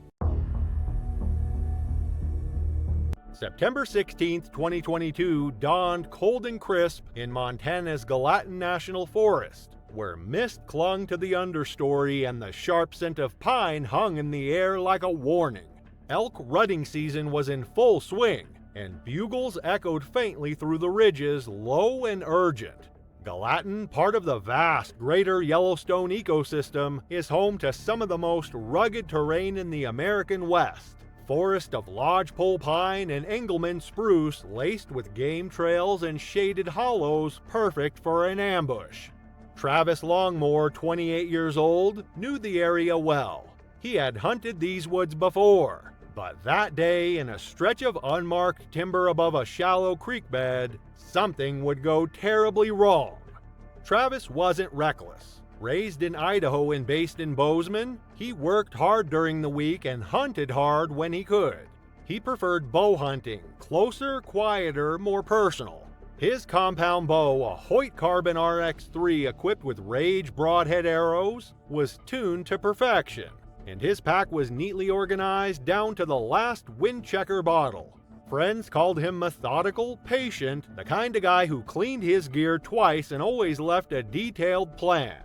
September 16, 2022 dawned cold and crisp in Montana's Gallatin National Forest, where mist clung to the understory and the sharp scent of pine hung in the air like a warning. Elk rutting season was in full swing, and bugles echoed faintly through the ridges, low and urgent. Gallatin, part of the vast Greater Yellowstone ecosystem, is home to some of the most rugged terrain in the American West. Forest of lodgepole pine and Engelmann spruce laced with game trails and shaded hollows perfect for an ambush. Travis Longmore, 28 years old, knew the area well. He had hunted these woods before, but that day, in a stretch of unmarked timber above a shallow creek bed, something would go terribly wrong. Travis wasn't reckless. Raised in Idaho and based in Bozeman, he worked hard during the week and hunted hard when he could. He preferred bow hunting, closer, quieter, more personal. His compound bow, a Hoyt Carbon RX-3 equipped with Rage broadhead arrows, was tuned to perfection, and his pack was neatly organized down to the last windchecker bottle. Friends called him methodical, patient, the kind of guy who cleaned his gear twice and always left a detailed plan.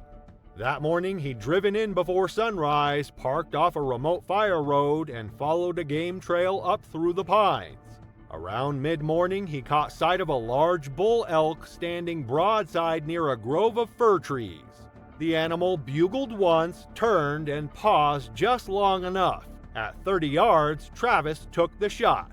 That morning, he'd driven in before sunrise, parked off a remote fire road, and followed a game trail up through the pines. Around mid-morning, he caught sight of a large bull elk standing broadside near a grove of fir trees. The animal bugled once, turned, and paused just long enough. At 30 yards, Travis took the shot.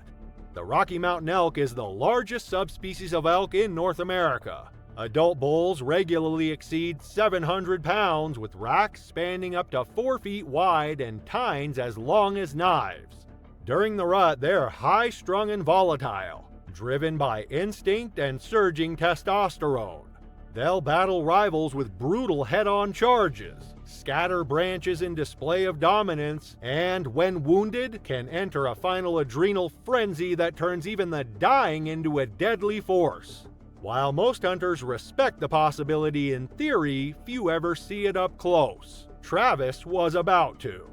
The Rocky Mountain elk is the largest subspecies of elk in North America. Adult bulls regularly exceed 700 pounds, with racks spanning up to 4 feet wide and tines as long as knives. During the rut, they're high-strung and volatile, driven by instinct and surging testosterone. They'll battle rivals with brutal head-on charges, scatter branches in display of dominance, and when wounded, can enter a final adrenal frenzy that turns even the dying into a deadly force. While most hunters respect the possibility in theory, few ever see it up close. Travis was about to.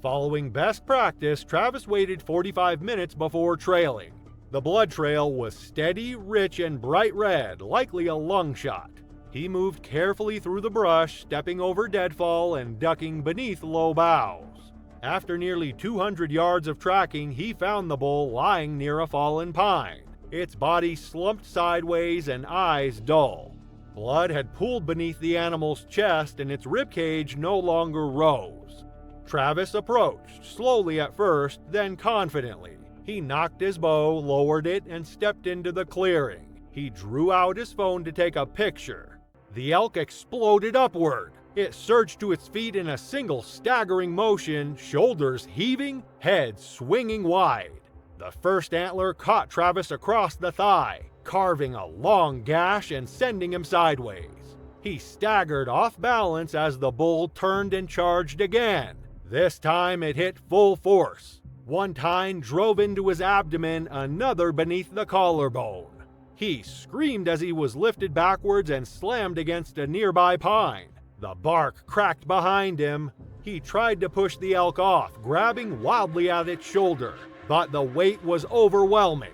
Following best practice, Travis waited 45 minutes before trailing. The blood trail was steady, rich, and bright red, likely a lung shot. He moved carefully through the brush, stepping over deadfall and ducking beneath low boughs. After nearly 200 yards of tracking, he found the bull lying near a fallen pine, its body slumped sideways and eyes dull. Blood had pooled beneath the animal's chest and its ribcage no longer rose. Travis approached, slowly at first, then confidently. He knocked his bow, lowered it, and stepped into the clearing. He drew out his phone to take a picture. The elk exploded upward. It surged to its feet in a single staggering motion, shoulders heaving, head swinging wide. The first antler caught Travis across the thigh, carving a long gash and sending him sideways. He staggered off balance as the bull turned and charged again. This time it hit full force. One tine drove into his abdomen, another beneath the collarbone. He screamed as he was lifted backwards and slammed against a nearby pine. The bark cracked behind him. He tried to push the elk off, grabbing wildly at its shoulder, but the weight was overwhelming.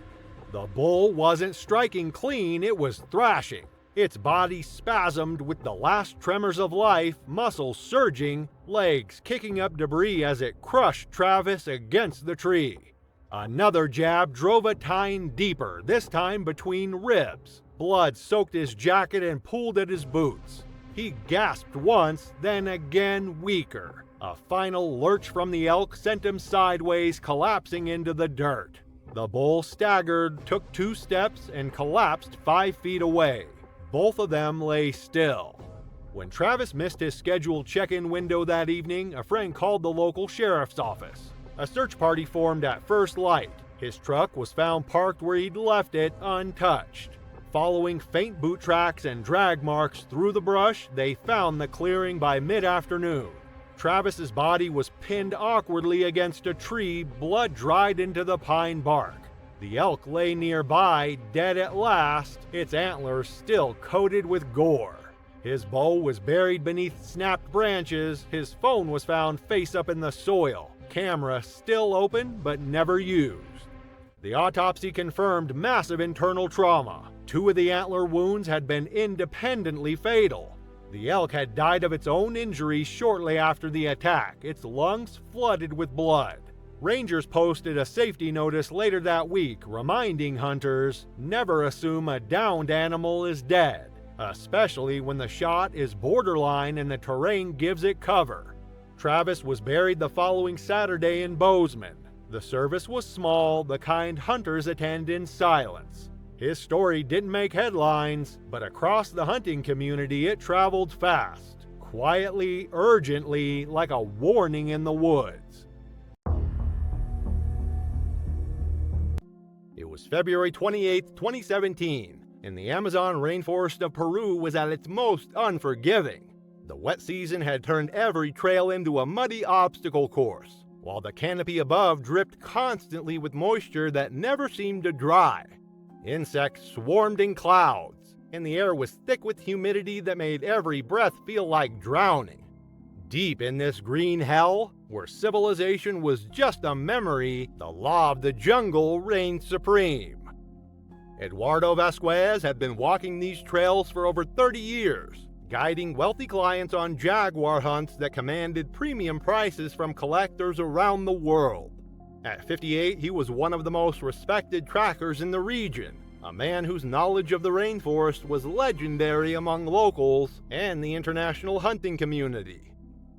The bull wasn't striking clean, it was thrashing. Its body spasmed with the last tremors of life, muscles surging, legs kicking up debris as it crushed Travis against the tree. Another jab drove a tine deeper, this time between ribs. Blood soaked his jacket and pooled at his boots. He gasped once, then again weaker. A final lurch from the elk sent him sideways, collapsing into the dirt. The bull staggered, took 2 steps, and collapsed 5 feet away. Both of them lay still. When Travis missed his scheduled check-in window that evening, a friend called the local sheriff's office. A search party formed at first light. His truck was found parked where he'd left it, untouched. Following faint boot tracks and drag marks through the brush, they found the clearing by mid-afternoon. Travis's body was pinned awkwardly against a tree, blood dried into the pine bark. The elk lay nearby, dead at last, its antlers still coated with gore. His bow was buried beneath snapped branches, his phone was found face up in the soil, camera still open but never used. The autopsy confirmed massive internal trauma. 2 of the antler wounds had been independently fatal. The elk had died of its own injuries shortly after the attack, its lungs flooded with blood. Rangers posted a safety notice later that week, reminding hunters, never assume a downed animal is dead, especially when the shot is borderline and the terrain gives it cover. Travis was buried the following Saturday in Bozeman. The service was small, the kind hunters attend in silence. His story didn't make headlines, but across the hunting community it traveled fast, quietly, urgently, like a warning in the woods. It was February 28, 2017, and the Amazon rainforest of Peru was at its most unforgiving. The wet season had turned every trail into a muddy obstacle course, while the canopy above dripped constantly with moisture that never seemed to dry. Insects swarmed in clouds, and the air was thick with humidity that made every breath feel like drowning. Deep in this green hell, where civilization was just a memory, the law of the jungle reigned supreme. Eduardo Vasquez had been walking these trails for over 30 years, guiding wealthy clients on jaguar hunts that commanded premium prices from collectors around the world. At 58, he was one of the most respected trackers in the region, a man whose knowledge of the rainforest was legendary among locals and the international hunting community.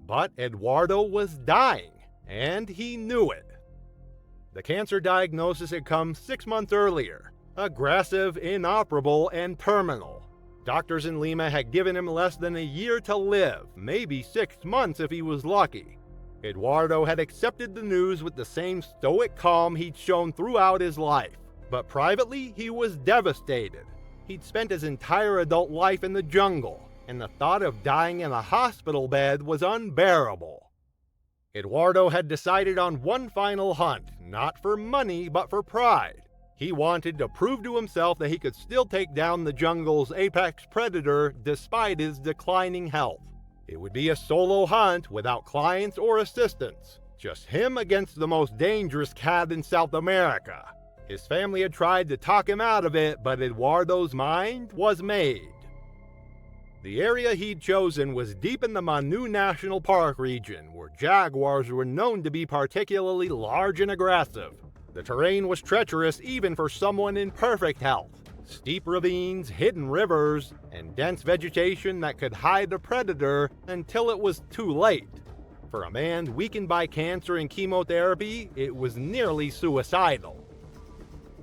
But Eduardo was dying. And he knew it. The cancer diagnosis had come 6 months earlier. Aggressive, inoperable, and terminal. Doctors in Lima had given him less than a year to live, maybe 6 months if he was lucky. Eduardo had accepted the news with the same stoic calm he'd shown throughout his life. But privately, he was devastated. He'd spent his entire adult life in the jungle, and the thought of dying in a hospital bed was unbearable. Eduardo had decided on one final hunt, not for money, but for pride. He wanted to prove to himself that he could still take down the jungle's apex predator despite his declining health. It would be a solo hunt without clients or assistants, just him against the most dangerous cat in South America. His family had tried to talk him out of it, but Eduardo's mind was made. The area he'd chosen was deep in the Manu National Park region, where jaguars were known to be particularly large and aggressive. The terrain was treacherous even for someone in perfect health. Steep ravines, hidden rivers, and dense vegetation that could hide a predator until it was too late. For a man weakened by cancer and chemotherapy, it was nearly suicidal.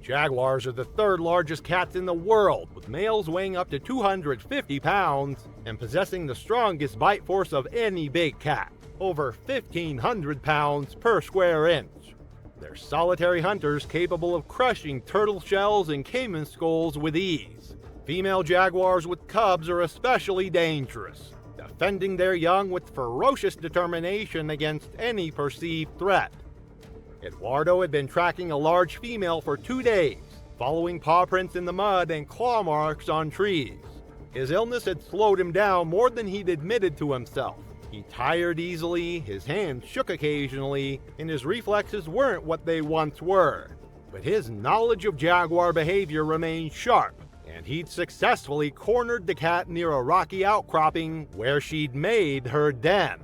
Jaguars are the third largest cats in the world, with males weighing up to 250 pounds and possessing the strongest bite force of any big cat, over 1,500 pounds per square inch. They're solitary hunters capable of crushing turtle shells and caiman skulls with ease. Female jaguars with cubs are especially dangerous, defending their young with ferocious determination against any perceived threat. Eduardo had been tracking a large female for 2 days, following paw prints in the mud and claw marks on trees. His illness had slowed him down more than he'd admitted to himself. He tired easily, his hands shook occasionally, and his reflexes weren't what they once were. But his knowledge of jaguar behavior remained sharp, and he'd successfully cornered the cat near a rocky outcropping where she'd made her den.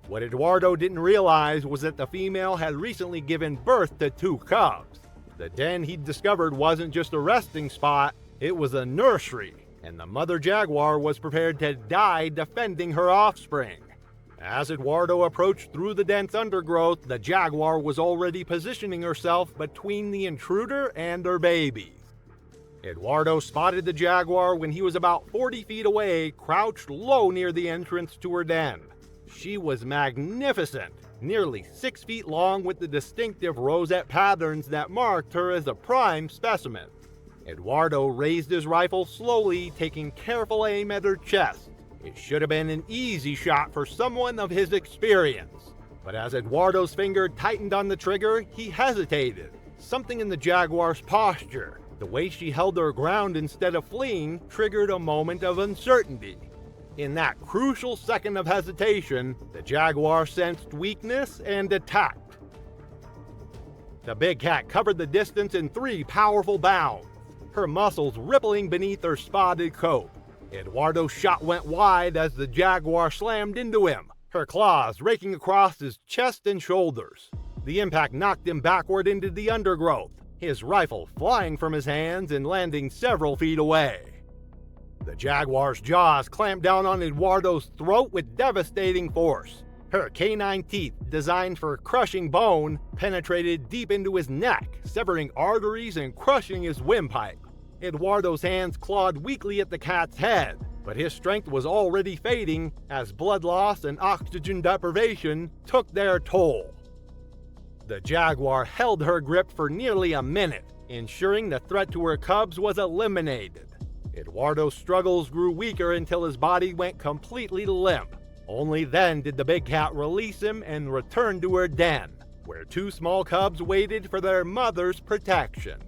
What Eduardo didn't realize was that the female had recently given birth to 2 cubs. The den he'd discovered wasn't just a resting spot, it was a nursery, and the mother jaguar was prepared to die defending her offspring. As Eduardo approached through the dense undergrowth, the jaguar was already positioning herself between the intruder and her babies. Eduardo spotted the jaguar when he was about 40 feet away, crouched low near the entrance to her den. She was magnificent, nearly 6 feet long with the distinctive rosette patterns that marked her as a prime specimen. Eduardo raised his rifle slowly, taking careful aim at her chest. It should have been an easy shot for someone of his experience. But as Eduardo's finger tightened on the trigger, he hesitated. Something in the jaguar's posture, the way she held her ground instead of fleeing, triggered a moment of uncertainty. In that crucial second of hesitation, the jaguar sensed weakness and attacked. The big cat covered the distance in 3 powerful bounds, her muscles rippling beneath her spotted coat. Eduardo's shot went wide as the jaguar slammed into him, her claws raking across his chest and shoulders. The impact knocked him backward into the undergrowth, his rifle flying from his hands and landing several feet away. The jaguar's jaws clamped down on Eduardo's throat with devastating force. Her canine teeth, designed for crushing bone, penetrated deep into his neck, severing arteries and crushing his windpipe. Eduardo's hands clawed weakly at the cat's head, but his strength was already fading as blood loss and oxygen deprivation took their toll. The jaguar held her grip for nearly a minute, ensuring the threat to her cubs was eliminated. Eduardo's struggles grew weaker until his body went completely limp. Only then did the big cat release him and return to her den, where 2 small cubs waited for their mother's protection.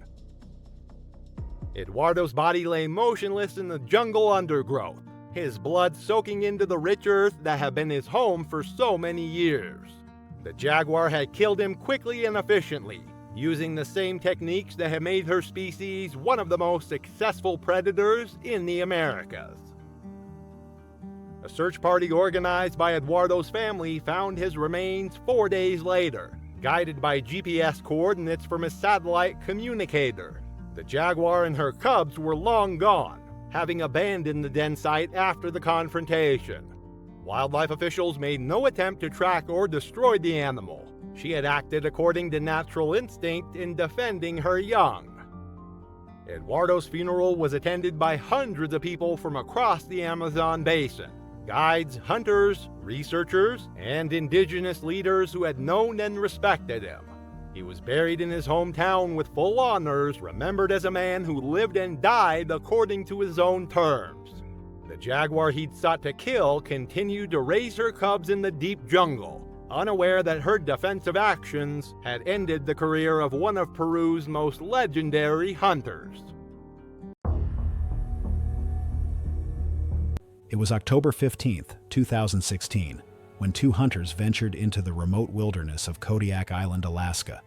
Eduardo's body lay motionless in the jungle undergrowth, his blood soaking into the rich earth that had been his home for so many years. The jaguar had killed him quickly and efficiently, using the same techniques that had made her species one of the most successful predators in the Americas. A search party organized by Eduardo's family found his remains 4 days later, guided by GPS coordinates from his satellite communicator. The jaguar and her cubs were long gone, having abandoned the den site after the confrontation. Wildlife officials made no attempt to track or destroy the animal. She had acted according to natural instinct in defending her young. Eduardo's funeral was attended by hundreds of people from across the Amazon basin. Guides, hunters, researchers, and indigenous leaders who had known and respected him. He was buried in his hometown with full honors, remembered as a man who lived and died according to his own terms. The jaguar he'd sought to kill continued to raise her cubs in the deep jungle, unaware that her defensive actions had ended the career of one of Peru's most legendary hunters. It was October 15, 2016, when two hunters ventured into the remote wilderness of Kodiak Island, Alaska.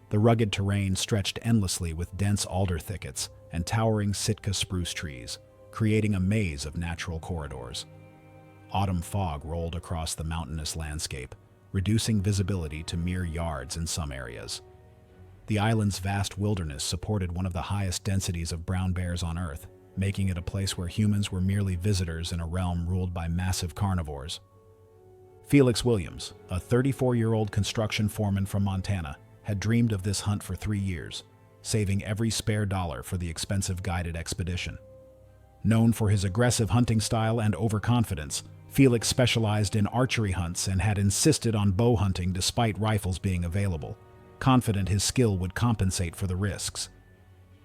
The rugged terrain stretched endlessly with dense alder thickets and towering Sitka spruce trees, creating a maze of natural corridors. Autumn fog rolled across the mountainous landscape, reducing visibility to mere yards in some areas. The island's vast wilderness supported one of the highest densities of brown bears on Earth, making it a place where humans were merely visitors in a realm ruled by massive carnivores. Felix Williams, a 34-year-old construction foreman from Montana, had dreamed of this hunt for 3 years, saving every spare dollar for the expensive guided expedition. Known for his aggressive hunting style and overconfidence, Felix specialized in archery hunts and had insisted on bow hunting despite rifles being available, confident his skill would compensate for the risks.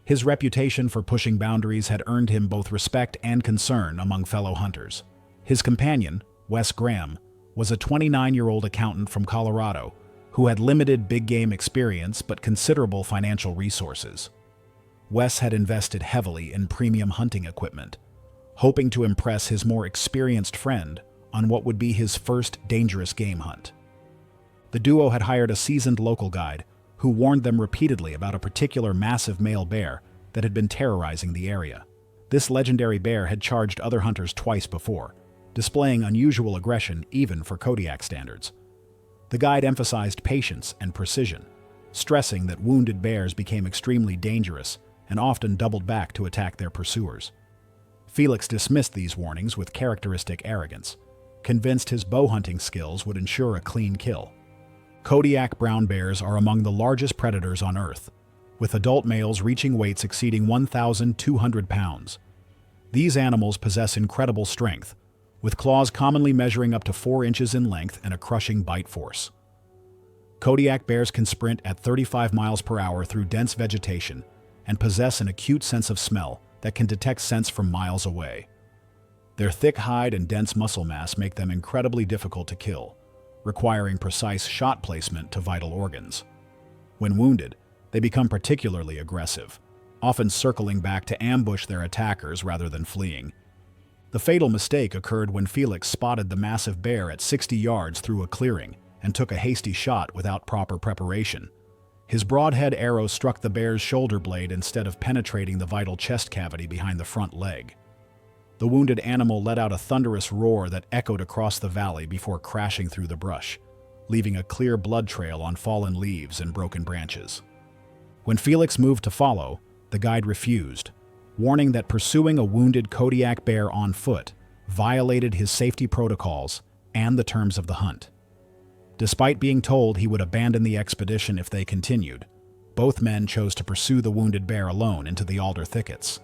His reputation for pushing boundaries had earned him both respect and concern among fellow hunters. His companion, Wes Graham, was a 29-year-old accountant from Colorado who had limited big game experience but considerable financial resources. Wes had invested heavily in premium hunting equipment, hoping to impress his more experienced friend on what would be his first dangerous game hunt. The duo had hired a seasoned local guide who warned them repeatedly about a particular massive male bear that had been terrorizing the area. This legendary bear had charged other hunters twice before, displaying unusual aggression even for Kodiak standards. The guide emphasized patience and precision, stressing that wounded bears became extremely dangerous and often doubled back to attack their pursuers. Felix dismissed these warnings with characteristic arrogance, convinced his bow hunting skills would ensure a clean kill. Kodiak brown bears are among the largest predators on Earth, with adult males reaching weights exceeding 1,200 pounds. These animals possess incredible strength, with claws commonly measuring up to 4 inches in length and a crushing bite force. Kodiak bears can sprint at 35 miles per hour through dense vegetation and possess an acute sense of smell that can detect scents from miles away. Their thick hide and dense muscle mass make them incredibly difficult to kill, requiring precise shot placement to vital organs. When wounded, they become particularly aggressive, often circling back to ambush their attackers rather than fleeing. The fatal mistake occurred when Felix spotted the massive bear at 60 yards through a clearing and took a hasty shot without proper preparation. His broadhead arrow struck the bear's shoulder blade instead of penetrating the vital chest cavity behind the front leg. The wounded animal let out a thunderous roar that echoed across the valley before crashing through the brush, leaving a clear blood trail on fallen leaves and broken branches. When Felix moved to follow, the guide refused, warning that pursuing a wounded Kodiak bear on foot violated his safety protocols and the terms of the hunt. Despite being told he would abandon the expedition if they continued, both men chose to pursue the wounded bear alone into the alder thickets.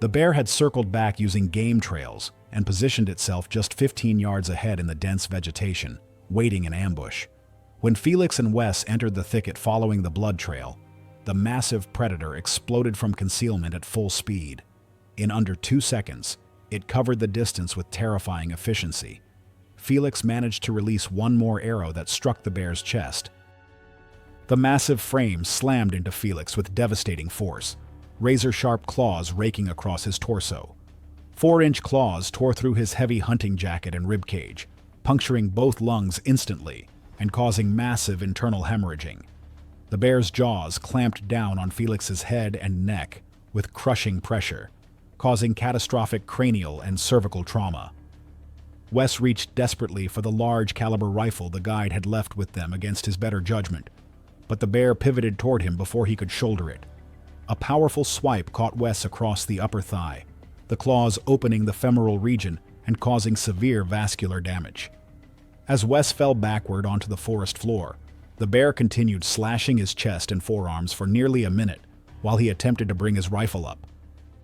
The bear had circled back using game trails and positioned itself just 15 yards ahead in the dense vegetation, waiting in ambush. When Felix and Wes entered the thicket following the blood trail, the massive predator exploded from concealment at full speed. In under 2 seconds, it covered the distance with terrifying efficiency. Felix managed to release one more arrow that struck the bear's chest. The massive frame slammed into Felix with devastating force, razor-sharp claws raking across his torso. 4-inch claws tore through his heavy hunting jacket and ribcage, puncturing both lungs instantly and causing massive internal hemorrhaging. The bear's jaws clamped down on Felix's head and neck with crushing pressure, causing catastrophic cranial and cervical trauma. Wes reached desperately for the large-caliber rifle the guide had left with them against his better judgment, but the bear pivoted toward him before he could shoulder it. A powerful swipe caught Wes across the upper thigh, the claws opening the femoral region and causing severe vascular damage. As Wes fell backward onto the forest floor, the bear continued slashing his chest and forearms for nearly a minute while he attempted to bring his rifle up.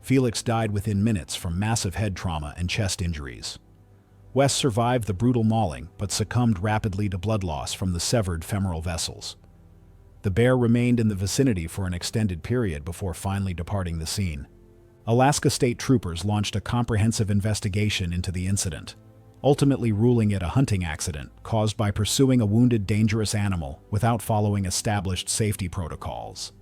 Felix died within minutes from massive head trauma and chest injuries. Wes survived the brutal mauling but succumbed rapidly to blood loss from the severed femoral vessels. The bear remained in the vicinity for an extended period before finally departing the scene. Alaska State Troopers launched a comprehensive investigation into the incident, ultimately ruling it a hunting accident caused by pursuing a wounded dangerous animal without following established safety protocols.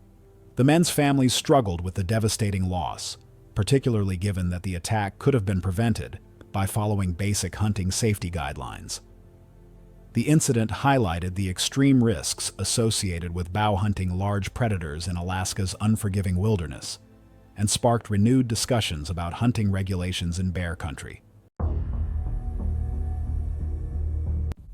The men's families struggled with the devastating loss, particularly given that the attack could have been prevented by following basic hunting safety guidelines. The incident highlighted the extreme risks associated with bow hunting large predators in Alaska's unforgiving wilderness, and sparked renewed discussions about hunting regulations in bear country.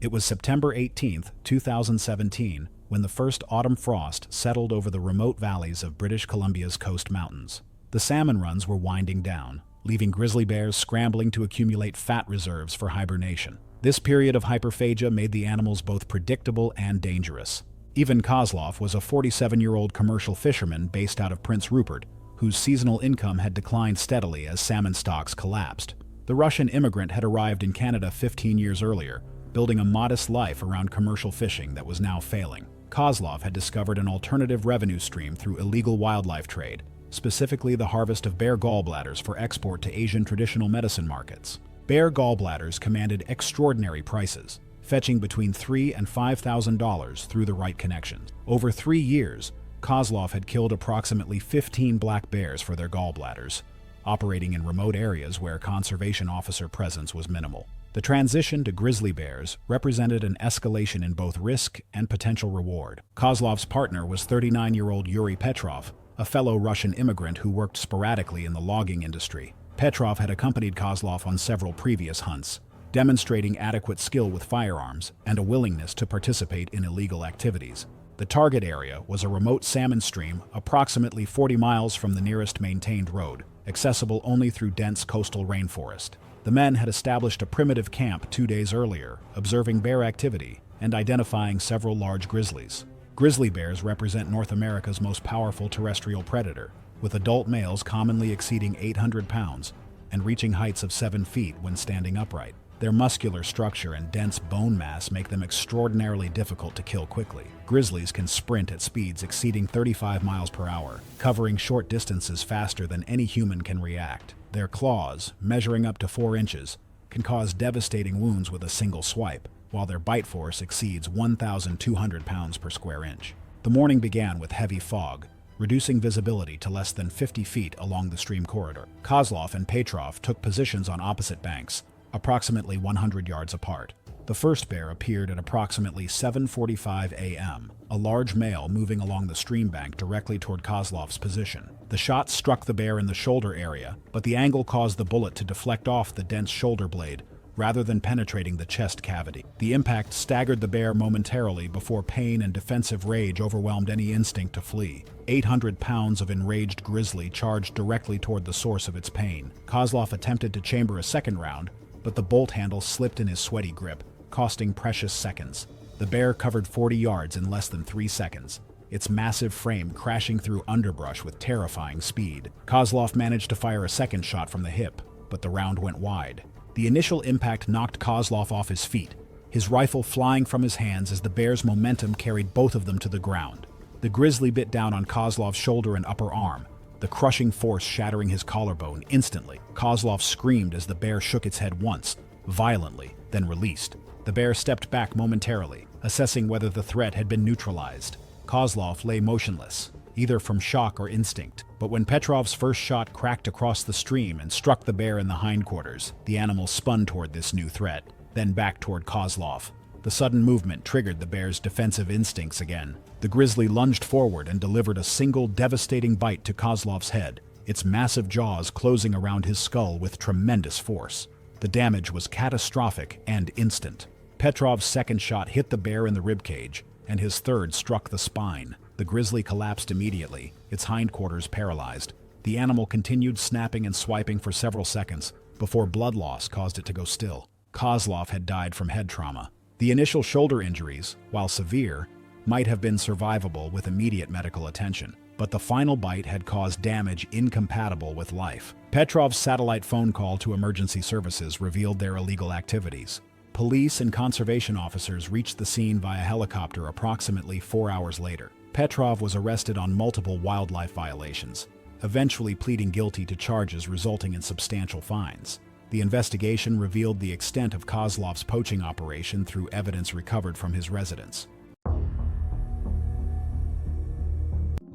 It was September 18, 2017, when the first autumn frost settled over the remote valleys of British Columbia's coast mountains. The salmon runs were winding down, leaving grizzly bears scrambling to accumulate fat reserves for hibernation. This period of hyperphagia made the animals both predictable and dangerous. Ivan Kozlov was a 47-year-old commercial fisherman based out of Prince Rupert, whose seasonal income had declined steadily as salmon stocks collapsed. The Russian immigrant had arrived in Canada 15 years earlier, building a modest life around commercial fishing that was now failing. Kozlov had discovered an alternative revenue stream through illegal wildlife trade, specifically the harvest of bear gallbladders for export to Asian traditional medicine markets. Bear gallbladders commanded extraordinary prices, fetching between $3,000 and $5,000 through the right connections. Over 3 years, Kozlov had killed approximately 15 black bears for their gallbladders, operating in remote areas where conservation officer presence was minimal. The transition to grizzly bears represented an escalation in both risk and potential reward. Kozlov's partner was 39-year-old Yuri Petrov, a fellow Russian immigrant who worked sporadically in the logging industry. Petrov had accompanied Kozlov on several previous hunts, demonstrating adequate skill with firearms and a willingness to participate in illegal activities. The target area was a remote salmon stream approximately 40 miles from the nearest maintained road, accessible only through dense coastal rainforest. The men had established a primitive camp 2 days earlier, observing bear activity and identifying several large grizzlies. Grizzly bears represent North America's most powerful terrestrial predator, with adult males commonly exceeding 800 pounds and reaching heights of 7 feet when standing upright. Their muscular structure and dense bone mass make them extraordinarily difficult to kill quickly. Grizzlies can sprint at speeds exceeding 35 miles per hour, covering short distances faster than any human can react. Their claws, measuring up to 4 inches, can cause devastating wounds with a single swipe, while their bite force exceeds 1,200 pounds per square inch. The morning began with heavy fog, reducing visibility to less than 50 feet along the stream corridor. Kozlov and Petrov took positions on opposite banks, approximately 100 yards apart. The first bear appeared at approximately 7:45 a.m., a large male moving along the stream bank directly toward Kozlov's position. The shot struck the bear in the shoulder area, but the angle caused the bullet to deflect off the dense shoulder blade rather than penetrating the chest cavity. The impact staggered the bear momentarily before pain and defensive rage overwhelmed any instinct to flee. 800 pounds of enraged grizzly charged directly toward the source of its pain. Kozlov attempted to chamber a second round, but the bolt handle slipped in his sweaty grip, costing precious seconds. The bear covered 40 yards in less than 3 seconds, its massive frame crashing through underbrush with terrifying speed. Kozlov managed to fire a second shot from the hip, but the round went wide. The initial impact knocked Kozlov off his feet, his rifle flying from his hands as the bear's momentum carried both of them to the ground. The grizzly bit down on Kozlov's shoulder and upper arm, the crushing force shattering his collarbone instantly. Kozlov screamed as the bear shook its head once, violently, then released. The bear stepped back momentarily, assessing whether the threat had been neutralized. Kozlov lay motionless, either from shock or instinct, but when Petrov's first shot cracked across the stream and struck the bear in the hindquarters, the animal spun toward this new threat, then back toward Kozlov. The sudden movement triggered the bear's defensive instincts again. The grizzly lunged forward and delivered a single devastating bite to Kozlov's head, its massive jaws closing around his skull with tremendous force. The damage was catastrophic and instant. Petrov's second shot hit the bear in the ribcage, and his third struck the spine. The grizzly collapsed immediately, its hindquarters paralyzed. The animal continued snapping and swiping for several seconds, before blood loss caused it to go still. Kozlov had died from head trauma. The initial shoulder injuries, while severe, might have been survivable with immediate medical attention, but the final bite had caused damage incompatible with life. Petrov's satellite phone call to emergency services revealed their illegal activities. Police and conservation officers reached the scene via helicopter approximately 4 hours later. Petrov was arrested on multiple wildlife violations, eventually pleading guilty to charges resulting in substantial fines. The investigation revealed the extent of Kozlov's poaching operation through evidence recovered from his residence.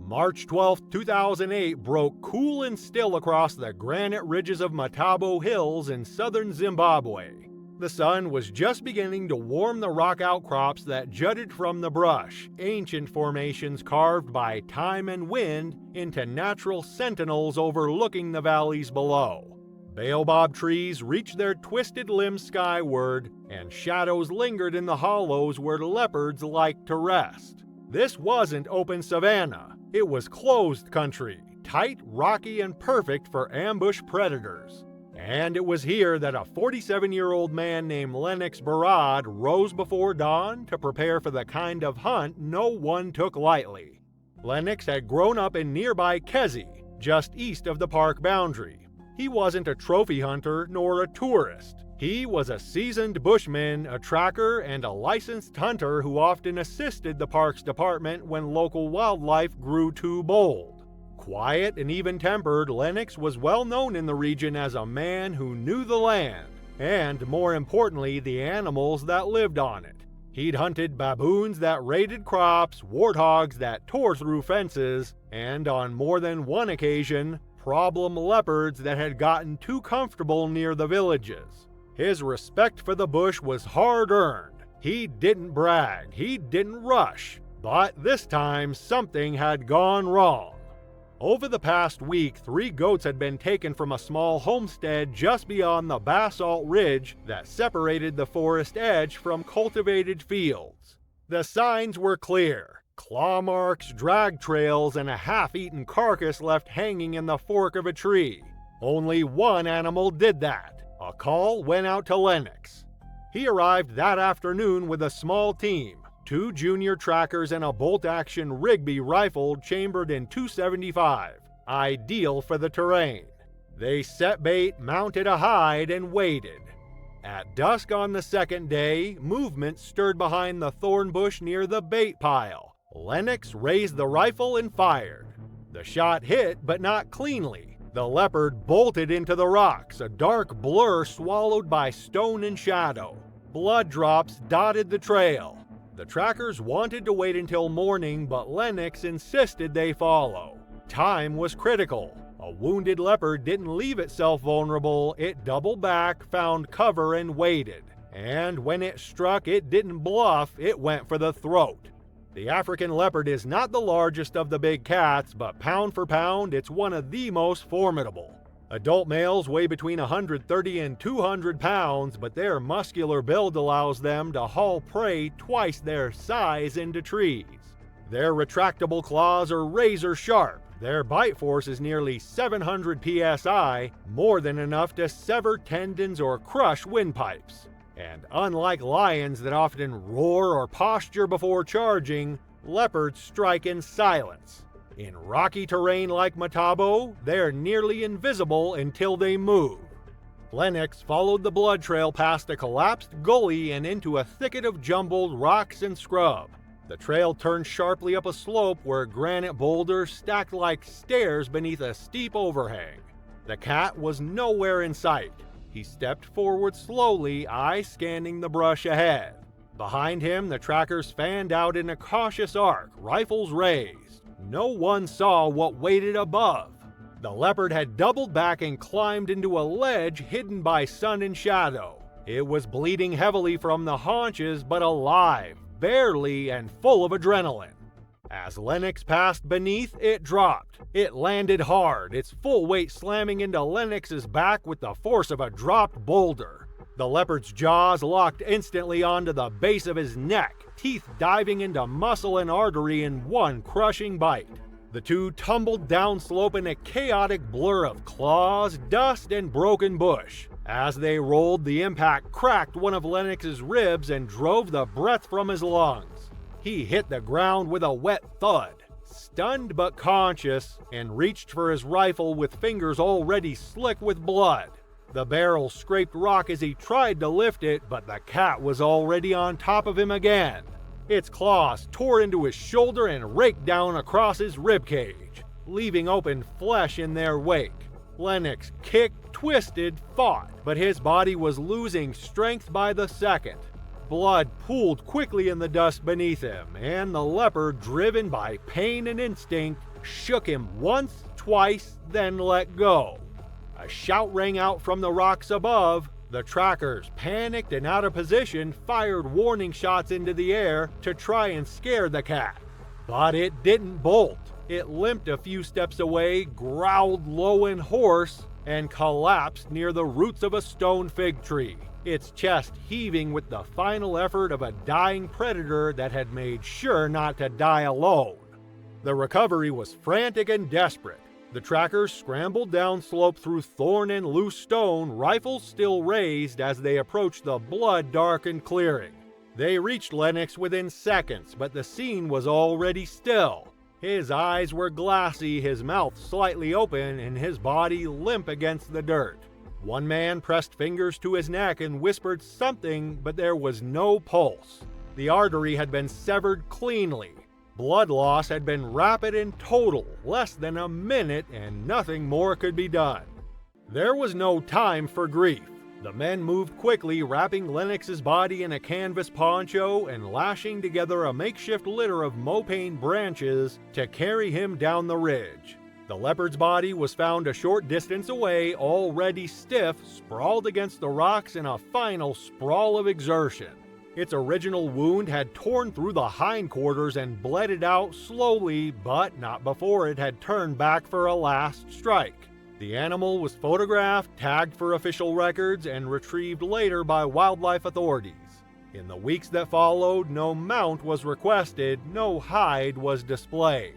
March 12, 2008 broke cool and still across the granite ridges of Matabo Hills in southern Zimbabwe. The sun was just beginning to warm the rock outcrops that jutted from the brush, ancient formations carved by time and wind into natural sentinels overlooking the valleys below. Baobab trees reached their twisted limbs skyward, and shadows lingered in the hollows where leopards liked to rest. This wasn't open savanna. It was closed country, tight, rocky, and perfect for ambush predators. And it was here that a 47-year-old man named Lennox Barad rose before dawn to prepare for the kind of hunt no one took lightly. Lennox had grown up in nearby Kezi, just east of the park boundary. He wasn't a trophy hunter nor a tourist. He was a seasoned bushman, a tracker, and a licensed hunter who often assisted the parks department when local wildlife grew too bold. Quiet and even-tempered, Lennox was well known in the region as a man who knew the land, and more importantly, the animals that lived on it. He'd hunted baboons that raided crops, warthogs that tore through fences, and on more than one occasion, problem leopards that had gotten too comfortable near the villages. His respect for the bush was hard-earned. He didn't brag, he didn't rush, but this time something had gone wrong. Over the past week, 3 goats had been taken from a small homestead just beyond the basalt ridge that separated the forest edge from cultivated fields. The signs were clear: claw marks, drag trails, and a half-eaten carcass left hanging in the fork of a tree. Only one animal did that. A call went out to Lennox. He arrived that afternoon with a small team, 2 junior trackers and a bolt-action Rigby rifle chambered in .275, ideal for the terrain. They set bait, mounted a hide, and waited. At dusk on the second day, movement stirred behind the thorn bush near the bait pile. Lennox raised the rifle and fired. The shot hit, but not cleanly. The leopard bolted into the rocks, a dark blur swallowed by stone and shadow. Blood drops dotted the trail. The trackers wanted to wait until morning, but Lennox insisted they follow. Time was critical. A wounded leopard didn't leave itself vulnerable. It doubled back, found cover, and waited. And when it struck, it didn't bluff, it went for the throat. The African leopard is not the largest of the big cats, but pound for pound, it's one of the most formidable. Adult males weigh between 130 and 200 pounds, but their muscular build allows them to haul prey twice their size into trees. Their retractable claws are razor sharp. Their bite force is nearly 700 psi, more than enough to sever tendons or crush windpipes. And unlike lions that often roar or posture before charging, leopards strike in silence. In rocky terrain like Matabo, they're nearly invisible until they move. Lennox followed the blood trail past a collapsed gully and into a thicket of jumbled rocks and scrub. The trail turned sharply up a slope where granite boulders stacked like stairs beneath a steep overhang. The cat was nowhere in sight. He stepped forward slowly, eye scanning the brush ahead. Behind him, the trackers fanned out in a cautious arc, rifles raised. No one saw what waited above. The leopard had doubled back and climbed into a ledge hidden by sun and shadow. It was bleeding heavily from the haunches, but alive, barely, and full of adrenaline. As Lennox passed beneath, it dropped. It landed hard, its full weight slamming into Lennox's back with the force of a dropped boulder. The leopard's jaws locked instantly onto the base of his neck, teeth diving into muscle and artery in one crushing bite. The two tumbled downslope in a chaotic blur of claws, dust, and broken bush. As they rolled, the impact cracked one of Lennox's ribs and drove the breath from his lungs. He hit the ground with a wet thud, stunned but conscious, and reached for his rifle with fingers already slick with blood. The barrel scraped rock as he tried to lift it, but the cat was already on top of him again. Its claws tore into his shoulder and raked down across his ribcage, leaving open flesh in their wake. Lennox kicked, twisted, fought, but his body was losing strength by the second. Blood pooled quickly in the dust beneath him, and the leopard, driven by pain and instinct, shook him once, twice, then let go. A shout rang out from the rocks above. The trackers, panicked and out of position, fired warning shots into the air to try and scare the cat. But it didn't bolt. It limped a few steps away, growled low and hoarse, and collapsed near the roots of a stone fig tree, its chest heaving with the final effort of a dying predator that had made sure not to die alone. The recovery was frantic and desperate. The trackers scrambled downslope through thorn and loose stone, rifles still raised as they approached the blood-darkened clearing. They reached Lennox within seconds, but the scene was already still. His eyes were glassy, his mouth slightly open, and his body limp against the dirt. One man pressed fingers to his neck and whispered something, but there was no pulse. The artery had been severed cleanly. Blood loss had been rapid and total, less than a minute, and nothing more could be done. There was no time for grief. The men moved quickly, wrapping Lennox's body in a canvas poncho and lashing together a makeshift litter of mopane branches to carry him down the ridge. The leopard's body was found a short distance away, already stiff, sprawled against the rocks in a final sprawl of exertion. Its original wound had torn through the hindquarters and bled it out slowly, but not before it had turned back for a last strike. The animal was photographed, tagged for official records, and retrieved later by wildlife authorities. In the weeks that followed, no mount was requested, no hide was displayed.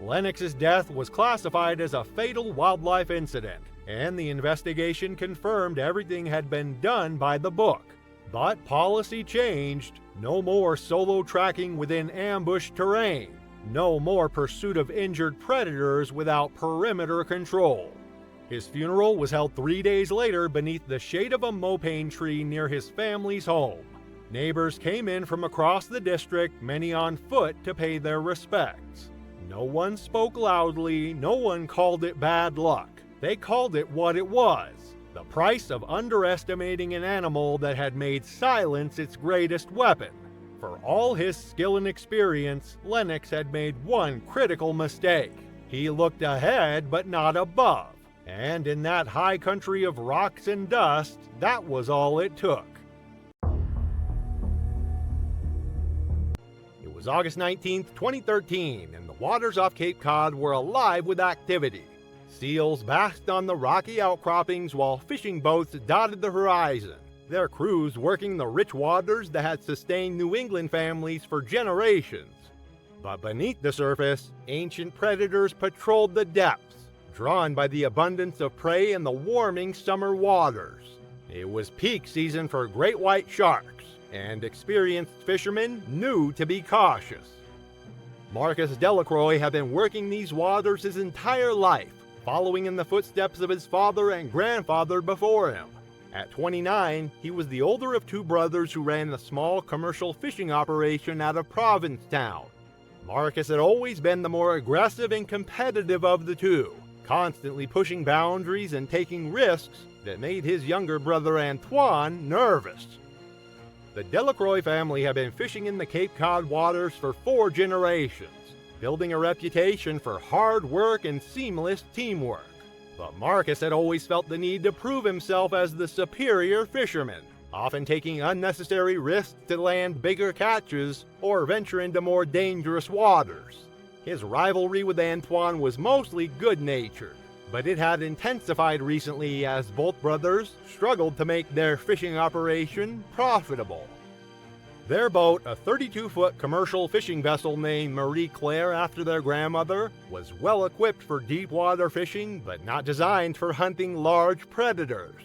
Lennox's death was classified as a fatal wildlife incident, and the investigation confirmed everything had been done by the book. But policy changed. No more solo tracking within ambush terrain. No more pursuit of injured predators without perimeter control. His funeral was held 3 days later beneath the shade of a mopane tree near his family's home. Neighbors came in from across the district, many on foot, to pay their respects. No one spoke loudly, no one called it bad luck. They called it what it was. The price of underestimating an animal that had made silence its greatest weapon. For all his skill and experience, Lennox had made one critical mistake. He looked ahead but not above. And in that high country of rocks and dust, that was all it took. It was August 19th, 2013, and the waters off Cape Cod were alive with activity. Seals basked on the rocky outcroppings while fishing boats dotted the horizon, their crews working the rich waters that had sustained New England families for generations. But beneath the surface, ancient predators patrolled the depths, drawn by the abundance of prey in the warming summer waters. It was peak season for great white sharks, and experienced fishermen knew to be cautious. Marcus Delacroix had been working these waters his entire life, following in the footsteps of his father and grandfather before him. At 29, he was the older of two brothers who ran a small commercial fishing operation out of Provincetown. Marcus had always been the more aggressive and competitive of the two, constantly pushing boundaries and taking risks that made his younger brother Antoine nervous. The Delacroix family had been fishing in the Cape Cod waters for 4 generations, building a reputation for hard work and seamless teamwork. But Marcus had always felt the need to prove himself as the superior fisherman, often taking unnecessary risks to land bigger catches or venture into more dangerous waters. His rivalry with Antoine was mostly good-natured, but it had intensified recently as both brothers struggled to make their fishing operation profitable. Their boat, a 32-foot commercial fishing vessel named Marie Claire after their grandmother, was well equipped for deep water fishing but not designed for hunting large predators.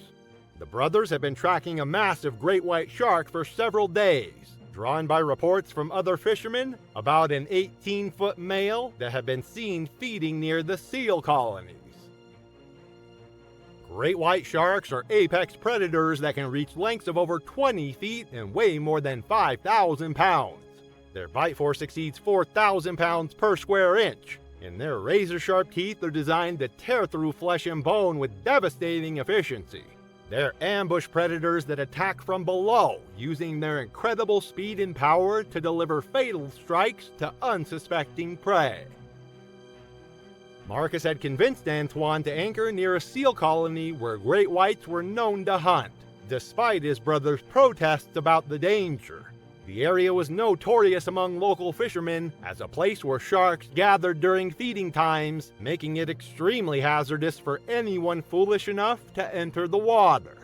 The brothers had been tracking a massive great white shark for several days, drawn by reports from other fishermen about an 18-foot male that had been seen feeding near the seal colonies. Great white sharks are apex predators that can reach lengths of over 20 feet and weigh more than 5,000 pounds. Their bite force exceeds 4,000 pounds per square inch, and their razor-sharp teeth are designed to tear through flesh and bone with devastating efficiency. They're ambush predators that attack from below, using their incredible speed and power to deliver fatal strikes to unsuspecting prey. Marcus had convinced Antoine to anchor near a seal colony where great whites were known to hunt, despite his brother's protests about the danger. The area was notorious among local fishermen as a place where sharks gathered during feeding times, making it extremely hazardous for anyone foolish enough to enter the water.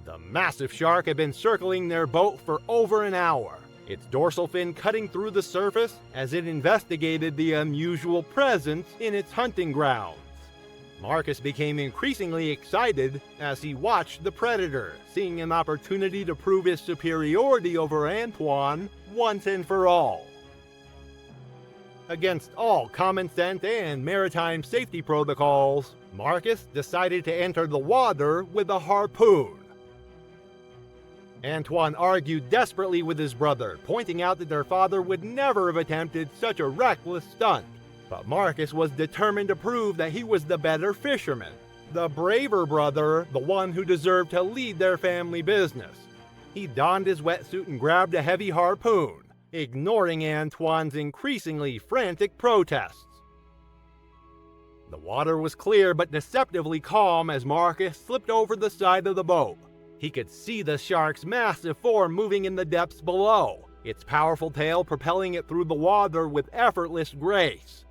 The massive shark had been circling their boat for over an hour, its dorsal fin cutting through the surface as it investigated the unusual presence in its hunting grounds. Marcus became increasingly excited as he watched the predator, seeing an opportunity to prove his superiority over Antoine once and for all. Against all common sense and maritime safety protocols, Marcus decided to enter the water with a harpoon. Antoine argued desperately with his brother, pointing out that their father would never have attempted such a reckless stunt. But Marcus was determined to prove that he was the better fisherman, the braver brother, the one who deserved to lead their family business. He donned his wetsuit and grabbed a heavy harpoon, ignoring Antoine's increasingly frantic protests. The water was clear but deceptively calm as Marcus slipped over the side of the boat. He could see the shark's massive form moving in the depths below, its powerful tail propelling it through the water with effortless grace.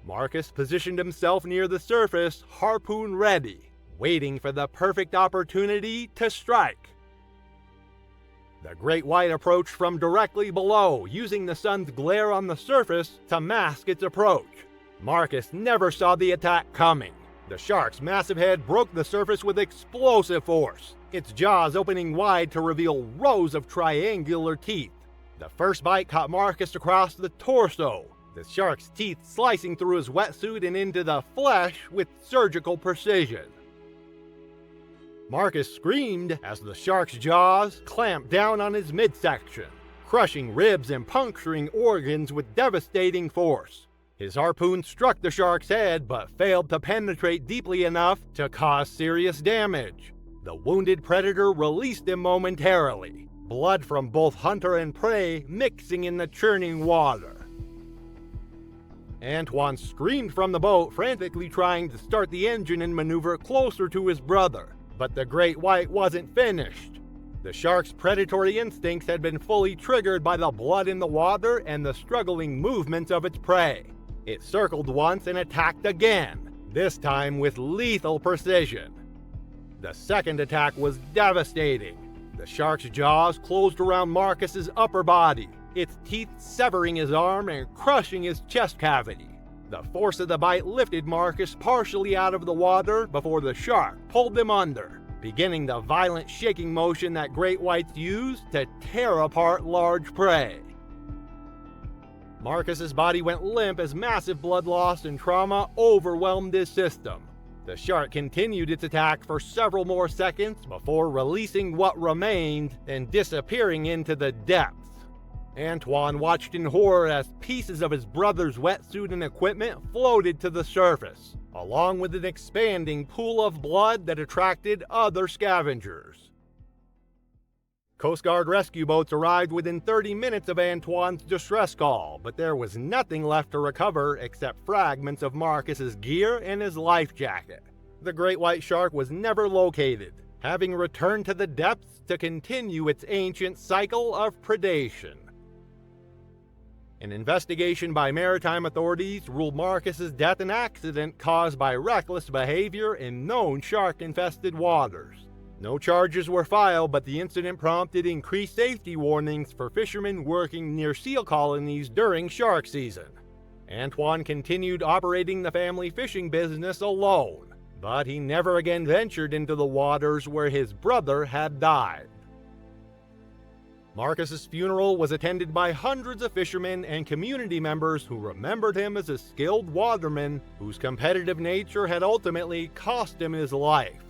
Marcus positioned himself near the surface, harpoon ready, waiting for the perfect opportunity to strike. The great white approached from directly below, using the sun's glare on the surface to mask its approach. Marcus never saw the attack coming. The shark's massive head broke the surface with explosive force, its jaws opening wide to reveal rows of triangular teeth. The first bite caught Marcus across the torso, the shark's teeth slicing through his wetsuit and into the flesh with surgical precision. Marcus screamed as the shark's jaws clamped down on his midsection, crushing ribs and puncturing organs with devastating force. His harpoon struck the shark's head but failed to penetrate deeply enough to cause serious damage. The wounded predator released him momentarily, blood from both hunter and prey mixing in the churning water. Antoine screamed from the boat, frantically trying to start the engine and maneuver closer to his brother. But the great white wasn't finished. The shark's predatory instincts had been fully triggered by the blood in the water and the struggling movements of its prey. It circled once and attacked again, this time with lethal precision. The second attack was devastating. The shark's jaws closed around Marcus's upper body, its teeth severing his arm and crushing his chest cavity. The force of the bite lifted Marcus partially out of the water before the shark pulled him under, beginning the violent shaking motion that great whites use to tear apart large prey. Marcus's body went limp as massive blood loss and trauma overwhelmed his system. The shark continued its attack for several more seconds before releasing what remained and disappearing into the depths. Antoine watched in horror as pieces of his brother's wetsuit and equipment floated to the surface, along with an expanding pool of blood that attracted other scavengers. Coast Guard rescue boats arrived within 30 minutes of Antoine's distress call, but there was nothing left to recover except fragments of Marcus's gear and his life jacket. The great white shark was never located, having returned to the depths to continue its ancient cycle of predation. An investigation by maritime authorities ruled Marcus's death an accident caused by reckless behavior in known shark-infested waters. No charges were filed, but the incident prompted increased safety warnings for fishermen working near seal colonies during shark season. Antoine continued operating the family fishing business alone, but he never again ventured into the waters where his brother had died. Marcus's funeral was attended by hundreds of fishermen and community members who remembered him as a skilled waterman whose competitive nature had ultimately cost him his life.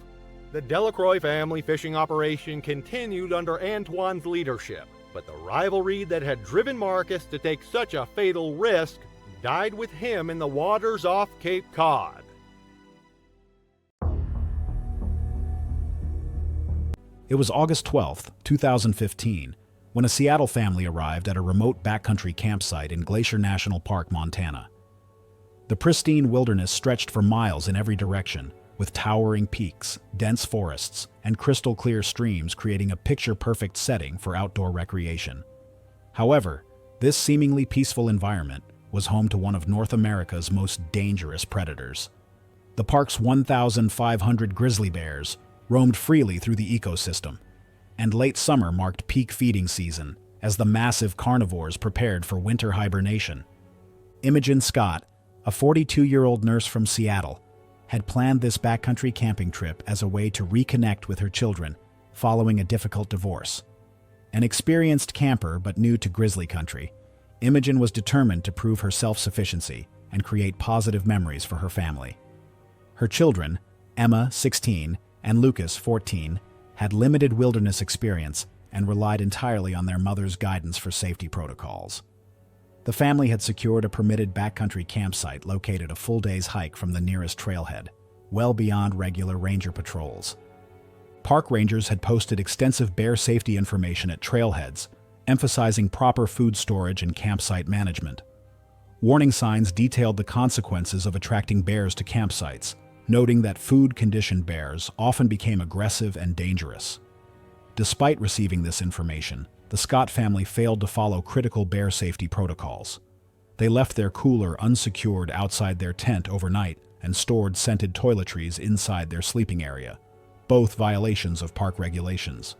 The Delacroix family fishing operation continued under Antoine's leadership, but the rivalry that had driven Marcus to take such a fatal risk died with him in the waters off Cape Cod. It was August 12, 2015, when a Seattle family arrived at a remote backcountry campsite in Glacier National Park, Montana. The pristine wilderness stretched for miles in every direction, with towering peaks, dense forests, and crystal-clear streams creating a picture-perfect setting for outdoor recreation. However, this seemingly peaceful environment was home to one of North America's most dangerous predators. The park's 1,500 grizzly bears roamed freely through the ecosystem, and late summer marked peak feeding season as the massive carnivores prepared for winter hibernation. Imogen Scott, a 42-year-old nurse from Seattle, had planned this backcountry camping trip as a way to reconnect with her children following a difficult divorce. An experienced camper but new to grizzly country, Imogen was determined to prove her self-sufficiency and create positive memories for her family. Her children, Emma, 16, and Lucas, 14, had limited wilderness experience and relied entirely on their mother's guidance for safety protocols. The family had secured a permitted backcountry campsite located a full day's hike from the nearest trailhead, well beyond regular ranger patrols. Park rangers had posted extensive bear safety information at trailheads, emphasizing proper food storage and campsite management. Warning signs detailed the consequences of attracting bears to campsites, noting that food-conditioned bears often became aggressive and dangerous. Despite receiving this information, the Scott family failed to follow critical bear safety protocols. They left their cooler unsecured outside their tent overnight and stored scented toiletries inside their sleeping area, both violations of park regulations.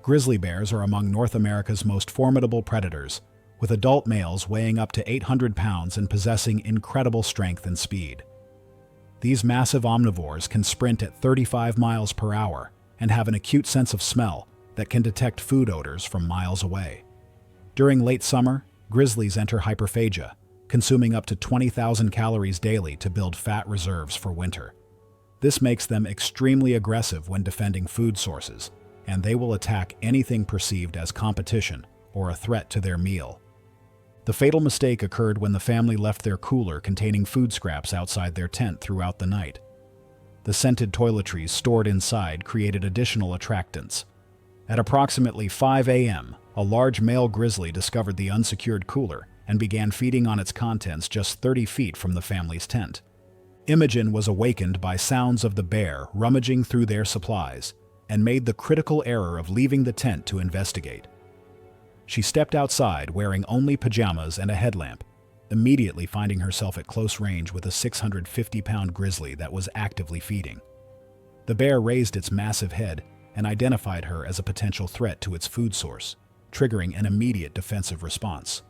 Grizzly bears are among North America's most formidable predators, with adult males weighing up to 800 pounds and possessing incredible strength and speed. These massive omnivores can sprint at 35 miles per hour and have an acute sense of smell that can detect food odors from miles away. During late summer, grizzlies enter hyperphagia, consuming up to 20,000 calories daily to build fat reserves for winter. This makes them extremely aggressive when defending food sources, and they will attack anything perceived as competition or a threat to their meal. The fatal mistake occurred when the family left their cooler containing food scraps outside their tent throughout the night. The scented toiletries stored inside created additional attractants. At approximately 5 a.m., a large male grizzly discovered the unsecured cooler and began feeding on its contents just 30 feet from the family's tent. Imogen was awakened by sounds of the bear rummaging through their supplies and made the critical error of leaving the tent to investigate. She stepped outside wearing only pajamas and a headlamp, immediately finding herself at close range with a 650-pound grizzly that was actively feeding. The bear raised its massive head and identified her as a potential threat to its food source, triggering an immediate defensive response.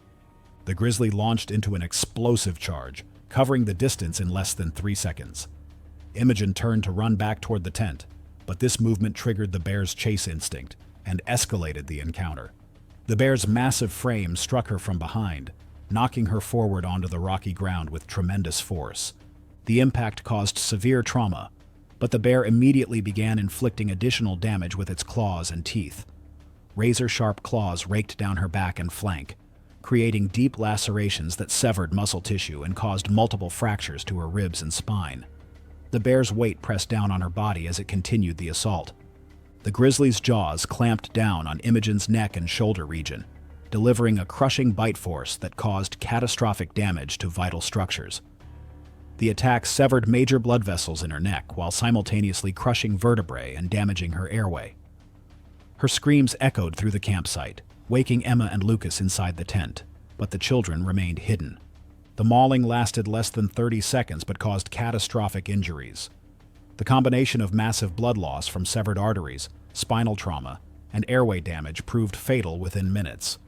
The grizzly launched into an explosive charge, covering the distance in less than 3 seconds. Imogen turned to run back toward the tent, but this movement triggered the bear's chase instinct and escalated the encounter. The bear's massive frame struck her from behind, knocking her forward onto the rocky ground with tremendous force. The impact caused severe trauma, but the bear immediately began inflicting additional damage with its claws and teeth. Razor-sharp claws raked down her back and flank, creating deep lacerations that severed muscle tissue and caused multiple fractures to her ribs and spine. The bear's weight pressed down on her body as it continued the assault. The grizzly's jaws clamped down on Imogen's neck and shoulder region, delivering a crushing bite force that caused catastrophic damage to vital structures. The attack severed major blood vessels in her neck while simultaneously crushing vertebrae and damaging her airway. Her screams echoed through the campsite, waking Emma and Lucas inside the tent, but the children remained hidden. The mauling lasted less than 30 seconds but caused catastrophic injuries. The combination of massive blood loss from severed arteries, spinal trauma, and airway damage proved fatal within minutes.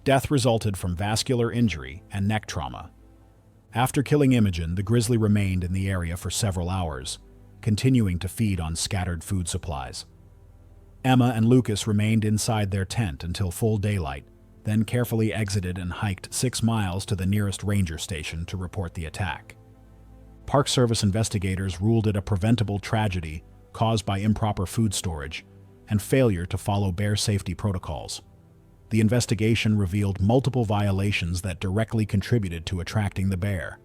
Death resulted from vascular injury and neck trauma. After killing Imogen, the grizzly remained in the area for several hours, continuing to feed on scattered food supplies. Emma and Lucas remained inside their tent until full daylight, then carefully exited and hiked 6 miles to the nearest ranger station to report the attack. Park Service investigators ruled it a preventable tragedy caused by improper food storage and failure to follow bear safety protocols. The investigation revealed multiple violations that directly contributed to attracting the bear.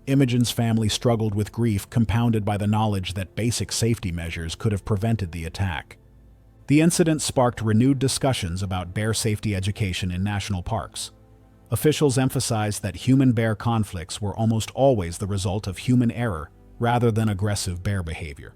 Imogen's family struggled with grief compounded by the knowledge that basic safety measures could have prevented the attack. The incident sparked renewed discussions about bear safety education in national parks. Officials emphasized that human-bear conflicts were almost always the result of human error rather than aggressive bear behavior.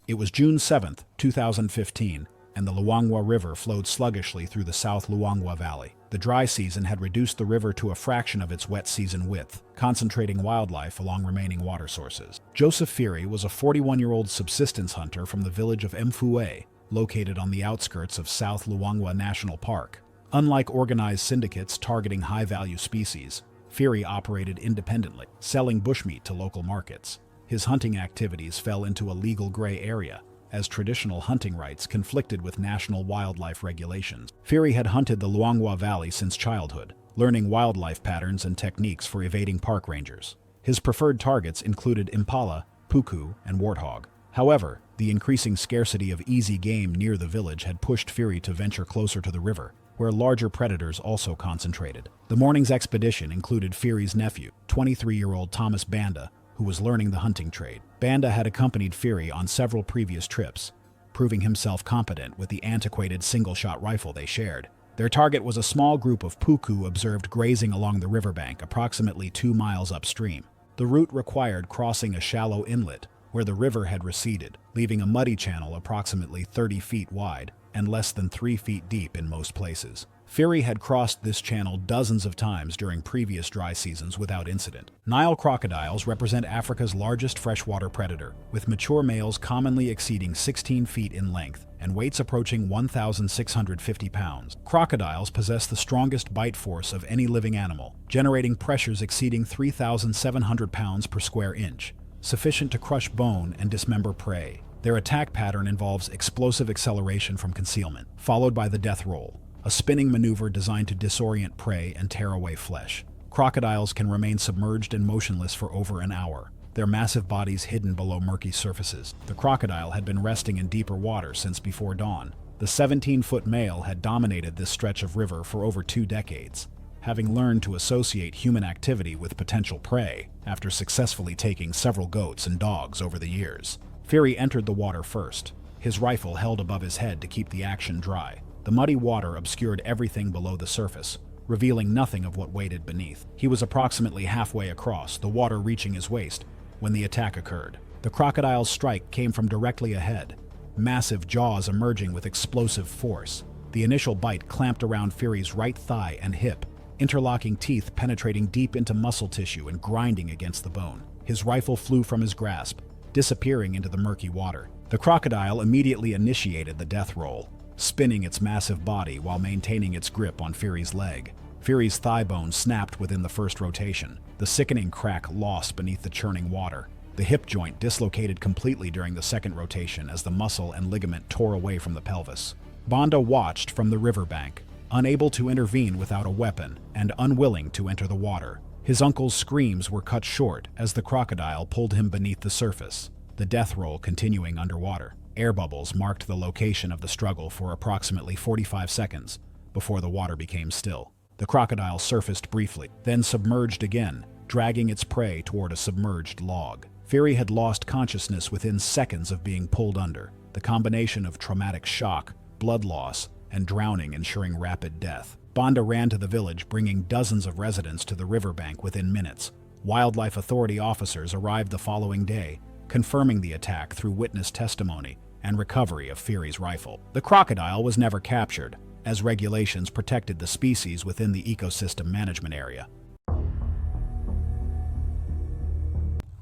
It was June 7, 2015, and the Luangwa River flowed sluggishly through the South Luangwa Valley. The dry season had reduced the river to a fraction of its wet season width, concentrating wildlife along remaining water sources. Joseph Phiri was a 41-year-old subsistence hunter from the village of Mfue, located on the outskirts of South Luangwa National Park. Unlike organized syndicates targeting high-value species, Phiri operated independently, selling bushmeat to local markets. His hunting activities fell into a legal gray area, as traditional hunting rights conflicted with national wildlife regulations. Phiri had hunted the Luangwa Valley since childhood, learning wildlife patterns and techniques for evading park rangers. His preferred targets included impala, puku, and warthog. However, the increasing scarcity of easy game near the village had pushed Phiri to venture closer to the river, where larger predators also concentrated. The morning's expedition included Phiri's nephew, 23-year-old Thomas Banda, who was learning the hunting trade. Banda had accompanied Phiri on several previous trips, proving himself competent with the antiquated single-shot rifle they shared. Their target was a small group of puku observed grazing along the riverbank approximately 2 miles upstream. The route required crossing a shallow inlet where the river had receded, leaving a muddy channel approximately 30 feet wide and less than 3 feet deep in most places. Phiri had crossed this channel dozens of times during previous dry seasons without incident. Nile crocodiles represent Africa's largest freshwater predator, with mature males commonly exceeding 16 feet in length and weights approaching 1,650 pounds. Crocodiles possess the strongest bite force of any living animal, generating pressures exceeding 3,700 pounds per square inch, sufficient to crush bone and dismember prey. Their attack pattern involves explosive acceleration from concealment, followed by the death roll, a spinning maneuver designed to disorient prey and tear away flesh. Crocodiles can remain submerged and motionless for over an hour, their massive bodies hidden below murky surfaces. The crocodile had been resting in deeper water since before dawn. The 17-foot male had dominated this stretch of river for over 2 decades, having learned to associate human activity with potential prey after successfully taking several goats and dogs over the years. Phiri entered the water first, his rifle held above his head to keep the action dry. The muddy water obscured everything below the surface, revealing nothing of what waited beneath. He was approximately halfway across, the water reaching his waist, when the attack occurred. The crocodile's strike came from directly ahead, massive jaws emerging with explosive force. The initial bite clamped around Phiri's right thigh and hip, interlocking teeth penetrating deep into muscle tissue and grinding against the bone. His rifle flew from his grasp, disappearing into the murky water. The crocodile immediately initiated the death roll, spinning its massive body while maintaining its grip on Phiri's leg. Phiri's thigh bone snapped within the first rotation, the sickening crack lost beneath the churning water. The hip joint dislocated completely during the second rotation as the muscle and ligament tore away from the pelvis. Banda watched from the riverbank, unable to intervene without a weapon and unwilling to enter the water. His uncle's screams were cut short as the crocodile pulled him beneath the surface, the death roll continuing underwater. Air bubbles marked the location of the struggle for approximately 45 seconds before the water became still. The crocodile surfaced briefly, then submerged again, dragging its prey toward a submerged log. Phiri had lost consciousness within seconds of being pulled under, the combination of traumatic shock, blood loss, and drowning ensuring rapid death. Banda ran to the village, bringing dozens of residents to the riverbank within minutes. Wildlife Authority officers arrived the following day, confirming the attack through witness testimony and recovery of Phiri's rifle. The crocodile was never captured, as regulations protected the species within the ecosystem management area.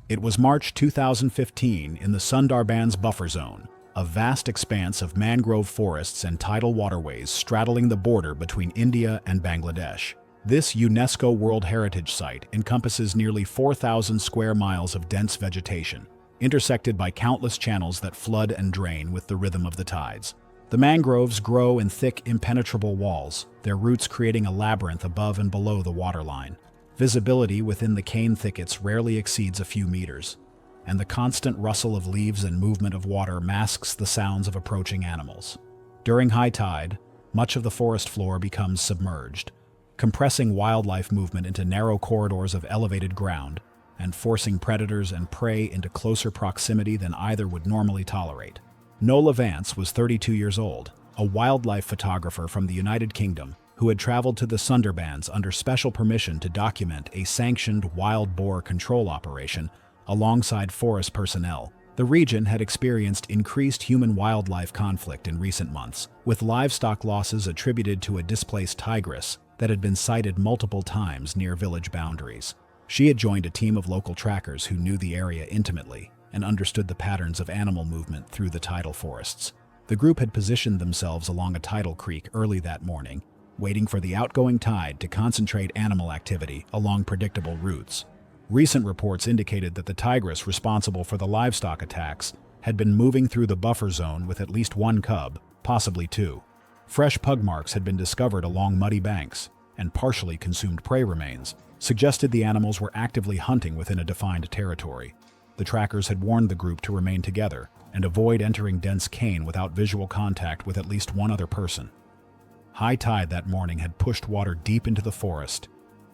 It was March 2015 in the Sundarbans buffer zone, a vast expanse of mangrove forests and tidal waterways straddling the border between India and Bangladesh. This UNESCO World Heritage Site encompasses nearly 4,000 square miles of dense vegetation, intersected by countless channels that flood and drain with the rhythm of the tides. The mangroves grow in thick, impenetrable walls, their roots creating a labyrinth above and below the waterline. Visibility within the cane thickets rarely exceeds a few meters, and the constant rustle of leaves and movement of water masks the sounds of approaching animals. During high tide, much of the forest floor becomes submerged, compressing wildlife movement into narrow corridors of elevated ground and forcing predators and prey into closer proximity than either would normally tolerate. Nola Vance was 32 years old, a wildlife photographer from the United Kingdom who had traveled to the Sundarbans under special permission to document a sanctioned wild boar control operation alongside forest personnel. The region had experienced increased human-wildlife conflict in recent months, with livestock losses attributed to a displaced tigress that had been sighted multiple times near village boundaries. She had joined a team of local trackers who knew the area intimately and understood the patterns of animal movement through the tidal forests. The group had positioned themselves along a tidal creek early that morning, waiting for the outgoing tide to concentrate animal activity along predictable routes. Recent reports indicated that the tigress responsible for the livestock attacks had been moving through the buffer zone with at least one cub, possibly two. Fresh pug marks had been discovered along muddy banks, and partially consumed prey remains suggested the animals were actively hunting within a defined territory. The trackers had warned the group to remain together and avoid entering dense cane without visual contact with at least one other person. High tide that morning had pushed water deep into the forest,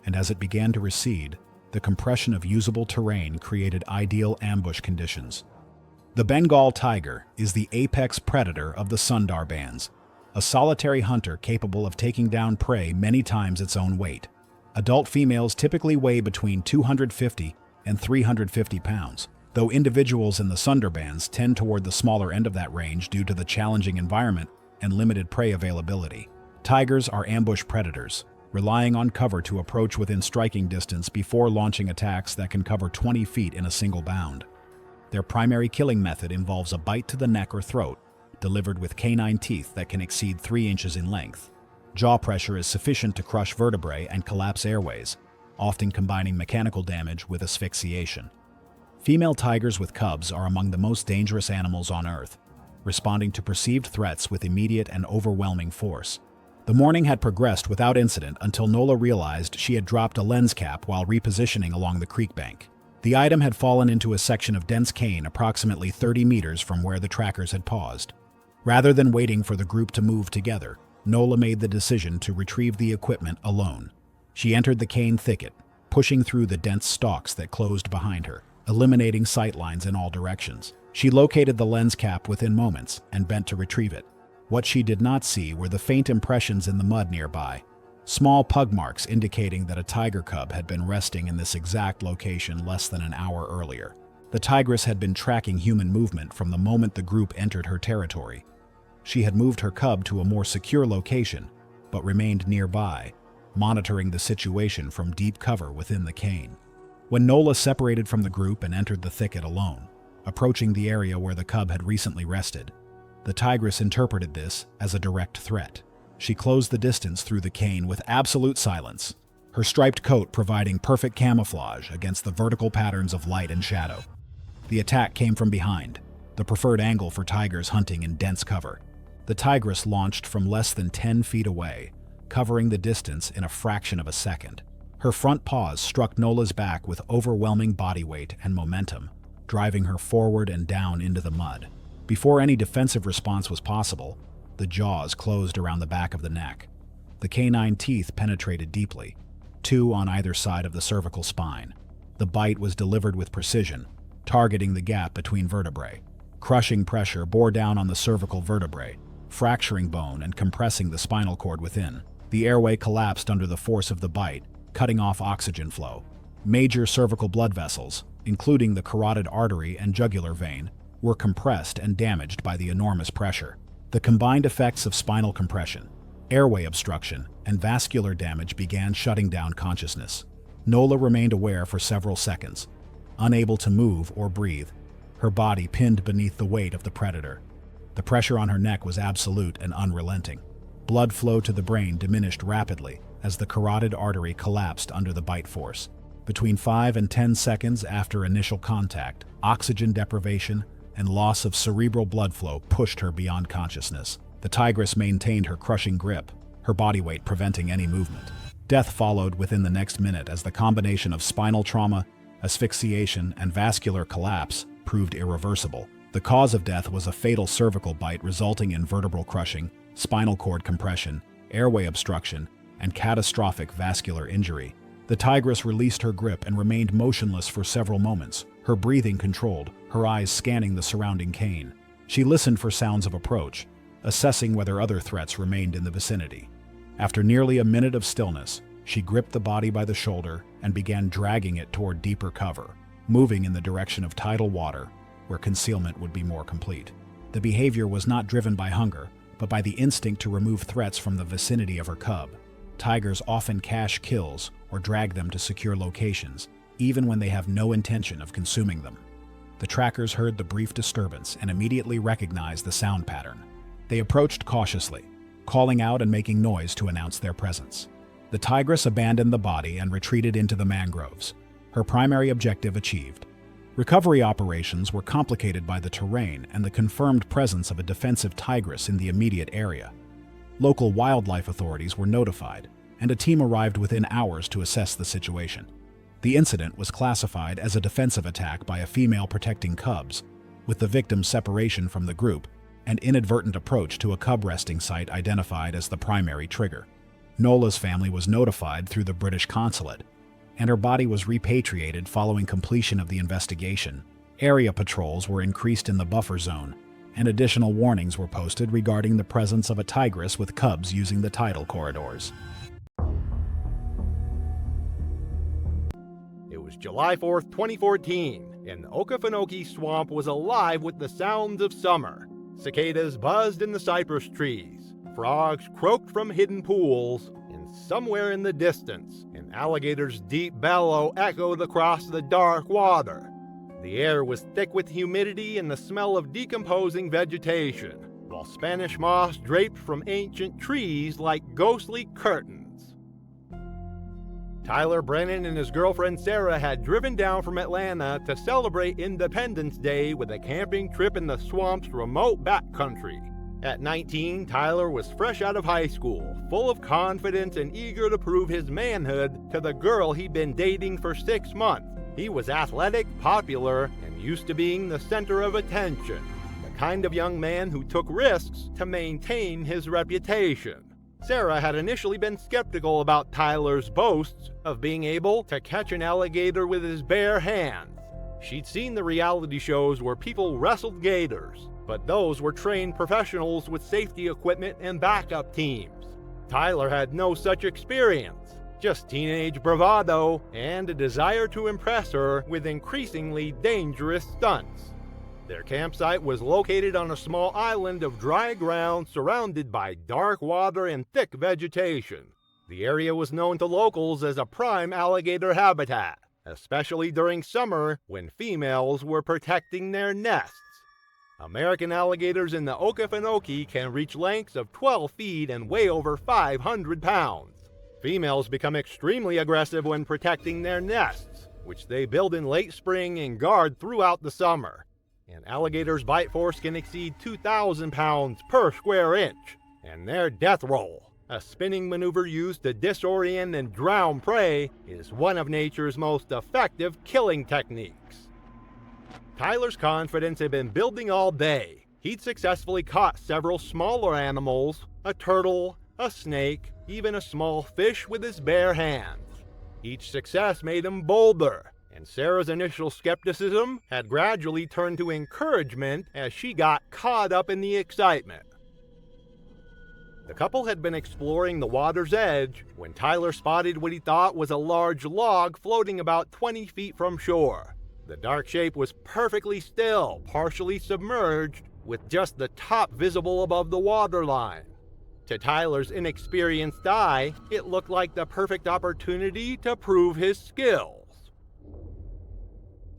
and as it began to recede, the compression of usable terrain created ideal ambush conditions. The Bengal tiger is the apex predator of the Sundarbans, a solitary hunter capable of taking down prey many times its own weight. Adult females typically weigh between 250 and 350 pounds, though individuals in the Sundarbans tend toward the smaller end of that range due to the challenging environment and limited prey availability. Tigers are ambush predators, relying on cover to approach within striking distance before launching attacks that can cover 20 feet in a single bound. Their primary killing method involves a bite to the neck or throat, delivered with canine teeth that can exceed 3 inches in length. Jaw pressure is sufficient to crush vertebrae and collapse airways, often combining mechanical damage with asphyxiation. Female tigers with cubs are among the most dangerous animals on Earth, responding to perceived threats with immediate and overwhelming force. The morning had progressed without incident until Nola realized she had dropped a lens cap while repositioning along the creek bank. The item had fallen into a section of dense cane approximately 30 meters from where the trackers had paused. Rather than waiting for the group to move together, Nola made the decision to retrieve the equipment alone. She entered the cane thicket, pushing through the dense stalks that closed behind her, eliminating sightlines in all directions. She located the lens cap within moments and bent to retrieve it. What she did not see were the faint impressions in the mud nearby, small pug marks indicating that a tiger cub had been resting in this exact location less than an hour earlier. The tigress had been tracking human movement from the moment the group entered her territory. She had moved her cub to a more secure location, but remained nearby, monitoring the situation from deep cover within the cane. When Nola separated from the group and entered the thicket alone, approaching the area where the cub had recently rested, the tigress interpreted this as a direct threat. She closed the distance through the cane with absolute silence, her striped coat providing perfect camouflage against the vertical patterns of light and shadow. The attack came from behind, the preferred angle for tigers hunting in dense cover. The tigress launched from less than 10 feet away, covering the distance in a fraction of a second. Her front paws struck Nola's back with overwhelming body weight and momentum, driving her forward and down into the mud. Before any defensive response was possible, the jaws closed around the back of the neck. The canine teeth penetrated deeply, 2 on either side of the cervical spine. The bite was delivered with precision, targeting the gap between vertebrae. Crushing pressure bore down on the cervical vertebrae, fracturing bone and compressing the spinal cord within. The airway collapsed under the force of the bite, cutting off oxygen flow. Major cervical blood vessels, including the carotid artery and jugular vein, were compressed and damaged by the enormous pressure. The combined effects of spinal compression, airway obstruction, and vascular damage began shutting down consciousness. Nola remained aware for several seconds, unable to move or breathe, her body pinned beneath the weight of the predator. The pressure on her neck was absolute and unrelenting. Blood flow to the brain diminished rapidly as the carotid artery collapsed under the bite force. Between 5 and 10 seconds after initial contact, oxygen deprivation and loss of cerebral blood flow pushed her beyond consciousness. The tigress maintained her crushing grip, her body weight preventing any movement. Death followed within the next minute as the combination of spinal trauma, asphyxiation, and vascular collapse proved irreversible. The cause of death was a fatal cervical bite resulting in vertebral crushing, spinal cord compression, airway obstruction, and catastrophic vascular injury. The tigress released her grip and remained motionless for several moments, her breathing controlled, her eyes scanning the surrounding cane. She listened for sounds of approach, assessing whether other threats remained in the vicinity. After nearly a minute of stillness, she gripped the body by the shoulder and began dragging it toward deeper cover, moving in the direction of tidal water, where concealment would be more complete. The behavior was not driven by hunger, but by the instinct to remove threats from the vicinity of her cub. Tigers often cache kills or drag them to secure locations, even when they have no intention of consuming them. The trackers heard the brief disturbance and immediately recognized the sound pattern. They approached cautiously, calling out and making noise to announce their presence. The tigress abandoned the body and retreated into the mangroves, her primary objective achieved. Recovery operations were complicated by the terrain and the confirmed presence of a defensive tigress in the immediate area. Local wildlife authorities were notified, and a team arrived within hours to assess the situation. The incident was classified as a defensive attack by a female protecting cubs, with the victim's separation from the group and inadvertent approach to a cub resting site identified as the primary trigger. Nola's family was notified through the British consulate, and her body was repatriated following completion of the investigation. Area patrols were increased in the buffer zone, and additional warnings were posted regarding the presence of a tigress with cubs using the tidal corridors. It was July 4th, 2014, and the Okefenokee swamp was alive with the sounds of summer. Cicadas buzzed in the cypress trees, frogs croaked from hidden pools, and somewhere in the distance, an alligator's deep bellow echoed across the dark water. The air was thick with humidity and the smell of decomposing vegetation, while Spanish moss draped from ancient trees like ghostly curtains. Tyler Brennan and his girlfriend Sarah had driven down from Atlanta to celebrate Independence Day with a camping trip in the swamp's remote backcountry. At 19, Tyler was fresh out of high school, full of confidence and eager to prove his manhood to the girl he'd been dating for 6 months. He was athletic, popular, and used to being the center of attention, the kind of young man who took risks to maintain his reputation. Sarah had initially been skeptical about Tyler's boasts of being able to catch an alligator with his bare hands. She'd seen the reality shows where people wrestled gators, but those were trained professionals with safety equipment and backup teams. Tyler had no such experience, just teenage bravado and a desire to impress her with increasingly dangerous stunts. Their campsite was located on a small island of dry ground surrounded by dark water and thick vegetation. The area was known to locals as a prime alligator habitat, especially during summer when females were protecting their nests. American alligators in the Okefenokee can reach lengths of 12 feet and weigh over 500 pounds. Females become extremely aggressive when protecting their nests, which they build in late spring and guard throughout the summer. An alligator's bite force can exceed 2,000 pounds per square inch, and their death roll, a spinning maneuver used to disorient and drown prey, is one of nature's most effective killing techniques. Tyler's confidence had been building all day. He'd successfully caught several smaller animals, a turtle, a snake, even a small fish with his bare hands. Each success made him bolder, and Sarah's initial skepticism had gradually turned to encouragement as she got caught up in the excitement. The couple had been exploring the water's edge when Tyler spotted what he thought was a large log floating about 20 feet from shore. The dark shape was perfectly still, partially submerged, with just the top visible above the waterline. To Tyler's inexperienced eye, it looked like the perfect opportunity to prove his skills.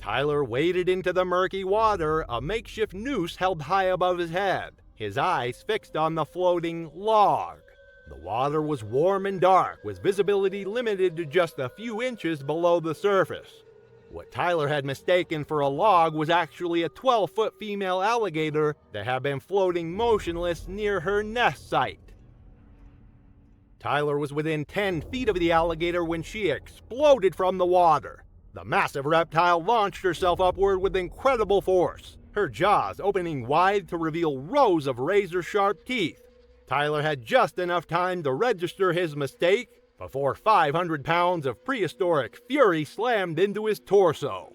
Tyler waded into the murky water, a makeshift noose held high above his head, his eyes fixed on the floating log. The water was warm and dark, with visibility limited to just a few inches below the surface. What Tyler had mistaken for a log was actually a 12-foot female alligator that had been floating motionless near her nest site. Tyler was within 10 feet of the alligator when she exploded from the water. The massive reptile launched herself upward with incredible force, her jaws opening wide to reveal rows of razor-sharp teeth. Tyler had just enough time to register his mistake before 500 pounds of prehistoric fury slammed into his torso.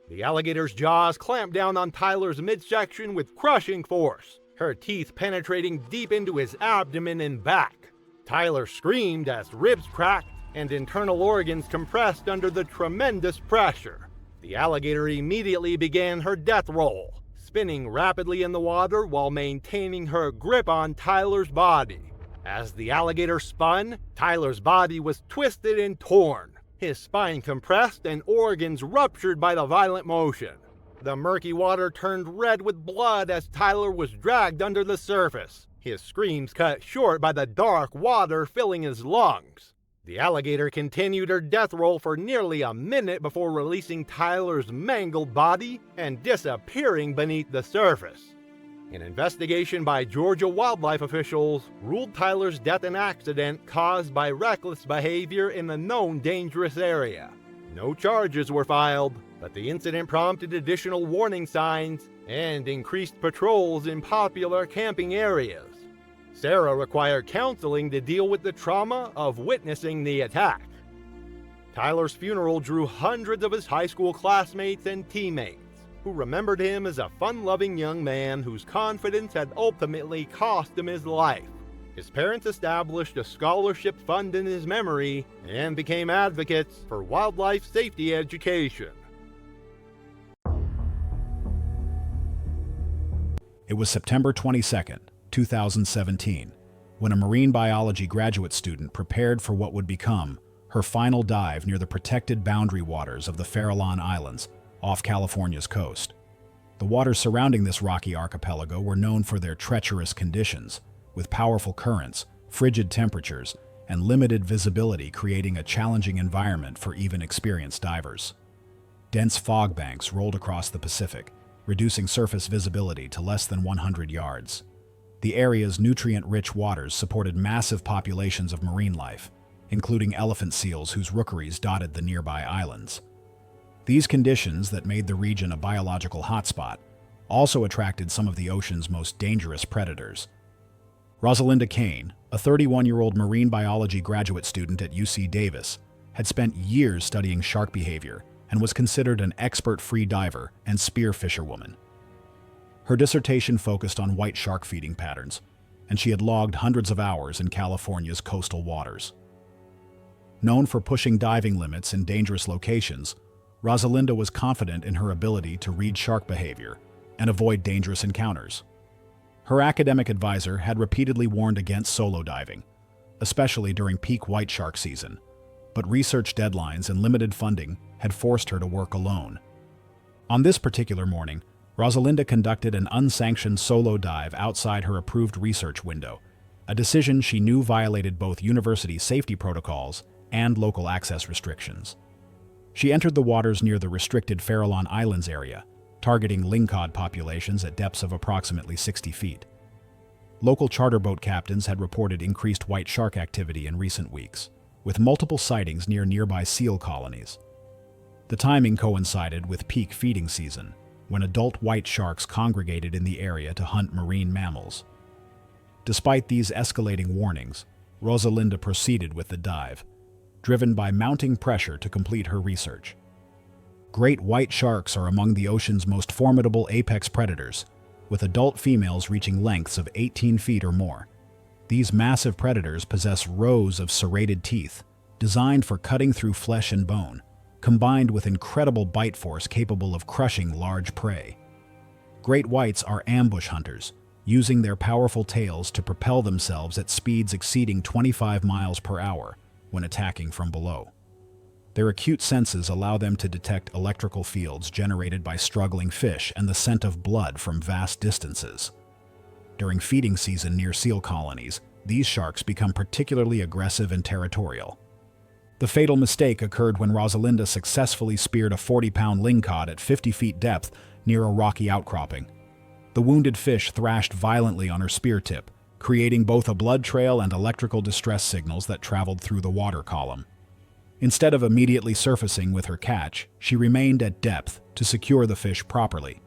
The alligator's jaws clamped down on Tyler's midsection with crushing force, her teeth penetrating deep into his abdomen and back. Tyler screamed as ribs cracked and internal organs compressed under the tremendous pressure. The alligator immediately began her death roll, spinning rapidly in the water while maintaining her grip on Tyler's body. As the alligator spun, Tyler's body was twisted and torn, his spine compressed and organs ruptured by the violent motion. The murky water turned red with blood as Tyler was dragged under the surface, his screams cut short by the dark water filling his lungs. The alligator continued her death roll for nearly a minute before releasing Tyler's mangled body and disappearing beneath the surface. An investigation by Georgia wildlife officials ruled Tyler's death an accident caused by reckless behavior in a known dangerous area. No charges were filed, but the incident prompted additional warning signs and increased patrols in popular camping areas. Sarah required counseling to deal with the trauma of witnessing the attack. Tyler's funeral drew hundreds of his high school classmates and teammates, who remembered him as a fun-loving young man whose confidence had ultimately cost him his life. His parents established a scholarship fund in his memory and became advocates for wildlife safety education. It was September 22nd, 2017, when a marine biology graduate student prepared for what would become her final dive near the protected boundary waters of the Farallon Islands off California's coast. The waters surrounding this rocky archipelago were known for their treacherous conditions, with powerful currents, frigid temperatures, and limited visibility creating a challenging environment for even experienced divers. Dense fog banks rolled across the Pacific, reducing surface visibility to less than 100 yards. The area's nutrient-rich waters supported massive populations of marine life, including elephant seals whose rookeries dotted the nearby islands. These conditions that made the region a biological hotspot also attracted some of the ocean's most dangerous predators. Rosalinda Kane, a 31-year-old marine biology graduate student at UC Davis, had spent years studying shark behavior and was considered an expert free diver and spear fisherwoman. Her dissertation focused on white shark feeding patterns, and she had logged hundreds of hours in California's coastal waters. Known for pushing diving limits in dangerous locations, Rosalinda was confident in her ability to read shark behavior and avoid dangerous encounters. Her academic advisor had repeatedly warned against solo diving, especially during peak white shark season, but research deadlines and limited funding had forced her to work alone. On this particular morning, Rosalinda conducted an unsanctioned solo dive outside her approved research window, a decision she knew violated both university safety protocols and local access restrictions. She entered the waters near the restricted Farallon Islands area, targeting lingcod populations at depths of approximately 60 feet. Local charter boat captains had reported increased white shark activity in recent weeks, with multiple sightings near nearby seal colonies. The timing coincided with peak feeding season, when adult white sharks congregated in the area to hunt marine mammals. Despite these escalating warnings, Rosalinda proceeded with the dive, driven by mounting pressure to complete her research. Great white sharks are among the ocean's most formidable apex predators, with adult females reaching lengths of 18 feet or more. These massive predators possess rows of serrated teeth, designed for cutting through flesh and bone, combined with incredible bite force capable of crushing large prey. Great whites are ambush hunters, using their powerful tails to propel themselves at speeds exceeding 25 miles per hour when attacking from below. Their acute senses allow them to detect electrical fields generated by struggling fish and the scent of blood from vast distances. During feeding season near seal colonies, these sharks become particularly aggressive and territorial. The fatal mistake occurred when Rosalinda successfully speared a 40-pound lingcod at 50 feet depth near a rocky outcropping. The wounded fish thrashed violently on her spear tip, creating both a blood trail and electrical distress signals that traveled through the water column. Instead of immediately surfacing with her catch, she remained at depth to secure the fish properly,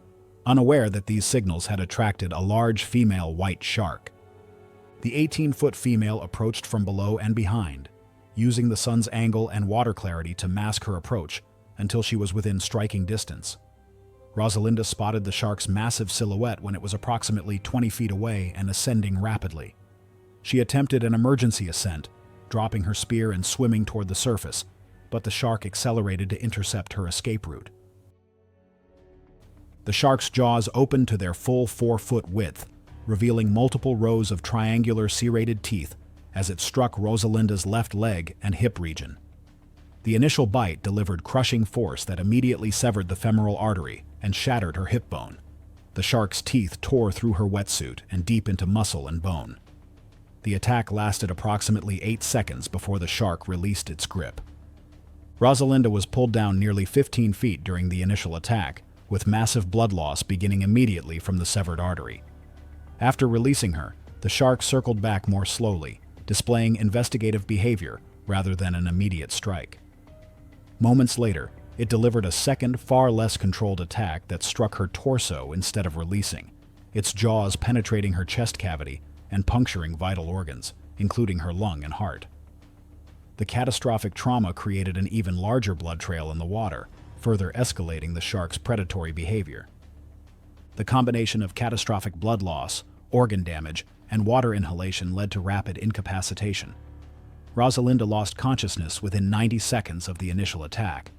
unaware that these signals had attracted a large female white shark. The 18-foot female approached from below and behind, using the sun's angle and water clarity to mask her approach until she was within striking distance. Rosalinda spotted the shark's massive silhouette when it was approximately 20 feet away and ascending rapidly. She attempted an emergency ascent, dropping her spear and swimming toward the surface, but the shark accelerated to intercept her escape route. The shark's jaws opened to their full 4-foot width, revealing multiple rows of triangular serrated teeth as it struck Rosalinda's left leg and hip region. The initial bite delivered crushing force that immediately severed the femoral artery and shattered her hip bone. The shark's teeth tore through her wetsuit and deep into muscle and bone. The attack lasted approximately 8 seconds before the shark released its grip. Rosalinda was pulled down nearly 15 feet during the initial attack, with massive blood loss beginning immediately from the severed artery. After releasing her, the shark circled back more slowly, displaying investigative behavior rather than an immediate strike. Moments later, it delivered a second, far less controlled attack that struck her torso instead of releasing, its jaws penetrating her chest cavity and puncturing vital organs, including her lung and heart. The catastrophic trauma created an even larger blood trail in the water, further escalating the shark's predatory behavior. The combination of catastrophic blood loss, organ damage, and water inhalation led to rapid incapacitation. Rosalinda lost consciousness within 90 seconds of the initial attack.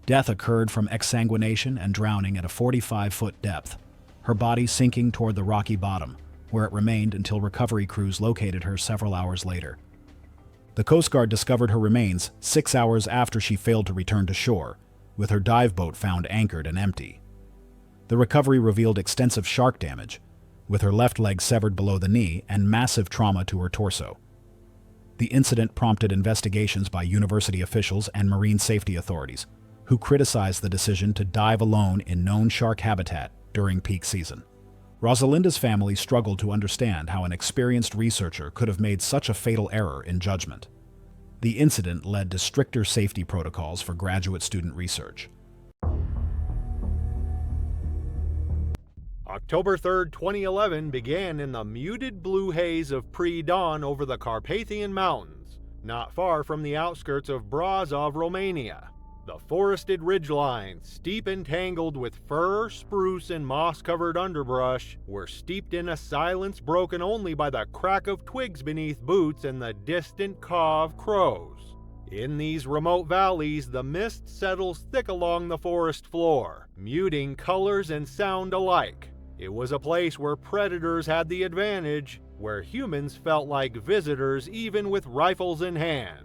Death occurred from exsanguination and drowning at a 45-foot depth, her body sinking toward the rocky bottom, where it remained until recovery crews located her several hours later. The Coast Guard discovered her remains 6 hours after she failed to return to shore, with her dive boat found anchored and empty. The recovery revealed extensive shark damage, with her left leg severed below the knee and massive trauma to her torso. The incident prompted investigations by university officials and marine safety authorities, who criticized the decision to dive alone in known shark habitat during peak season. Rosalinda's family struggled to understand how an experienced researcher could have made such a fatal error in judgment. The incident led to stricter safety protocols for graduate student research. October 3, 2011 began in the muted blue haze of pre-dawn over the Carpathian Mountains, not far from the outskirts of Brasov, Romania. The forested ridgelines, steep and tangled with fir, spruce, and moss-covered underbrush, were steeped in a silence broken only by the crack of twigs beneath boots and the distant caw of crows. In these remote valleys, the mist settles thick along the forest floor, muting colors and sound alike. It was a place where predators had the advantage, where humans felt like visitors even with rifles in hand.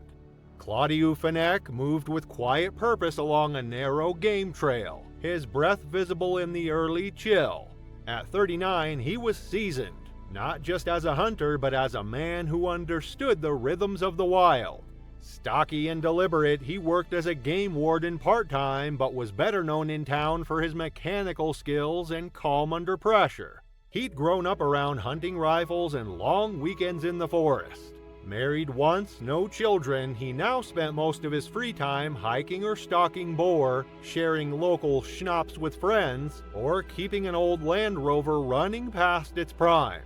Claudiu Fenech moved with quiet purpose along a narrow game trail, his breath visible in the early chill. At 39, he was seasoned, not just as a hunter, but as a man who understood the rhythms of the wild. Stocky and deliberate, he worked as a game warden part-time, but was better known in town for his mechanical skills and calm under pressure. He'd grown up around hunting rifles and long weekends in the forest. Married once, no children, he now spent most of his free time hiking or stalking boar, sharing local schnapps with friends, or keeping an old Land Rover running past its prime.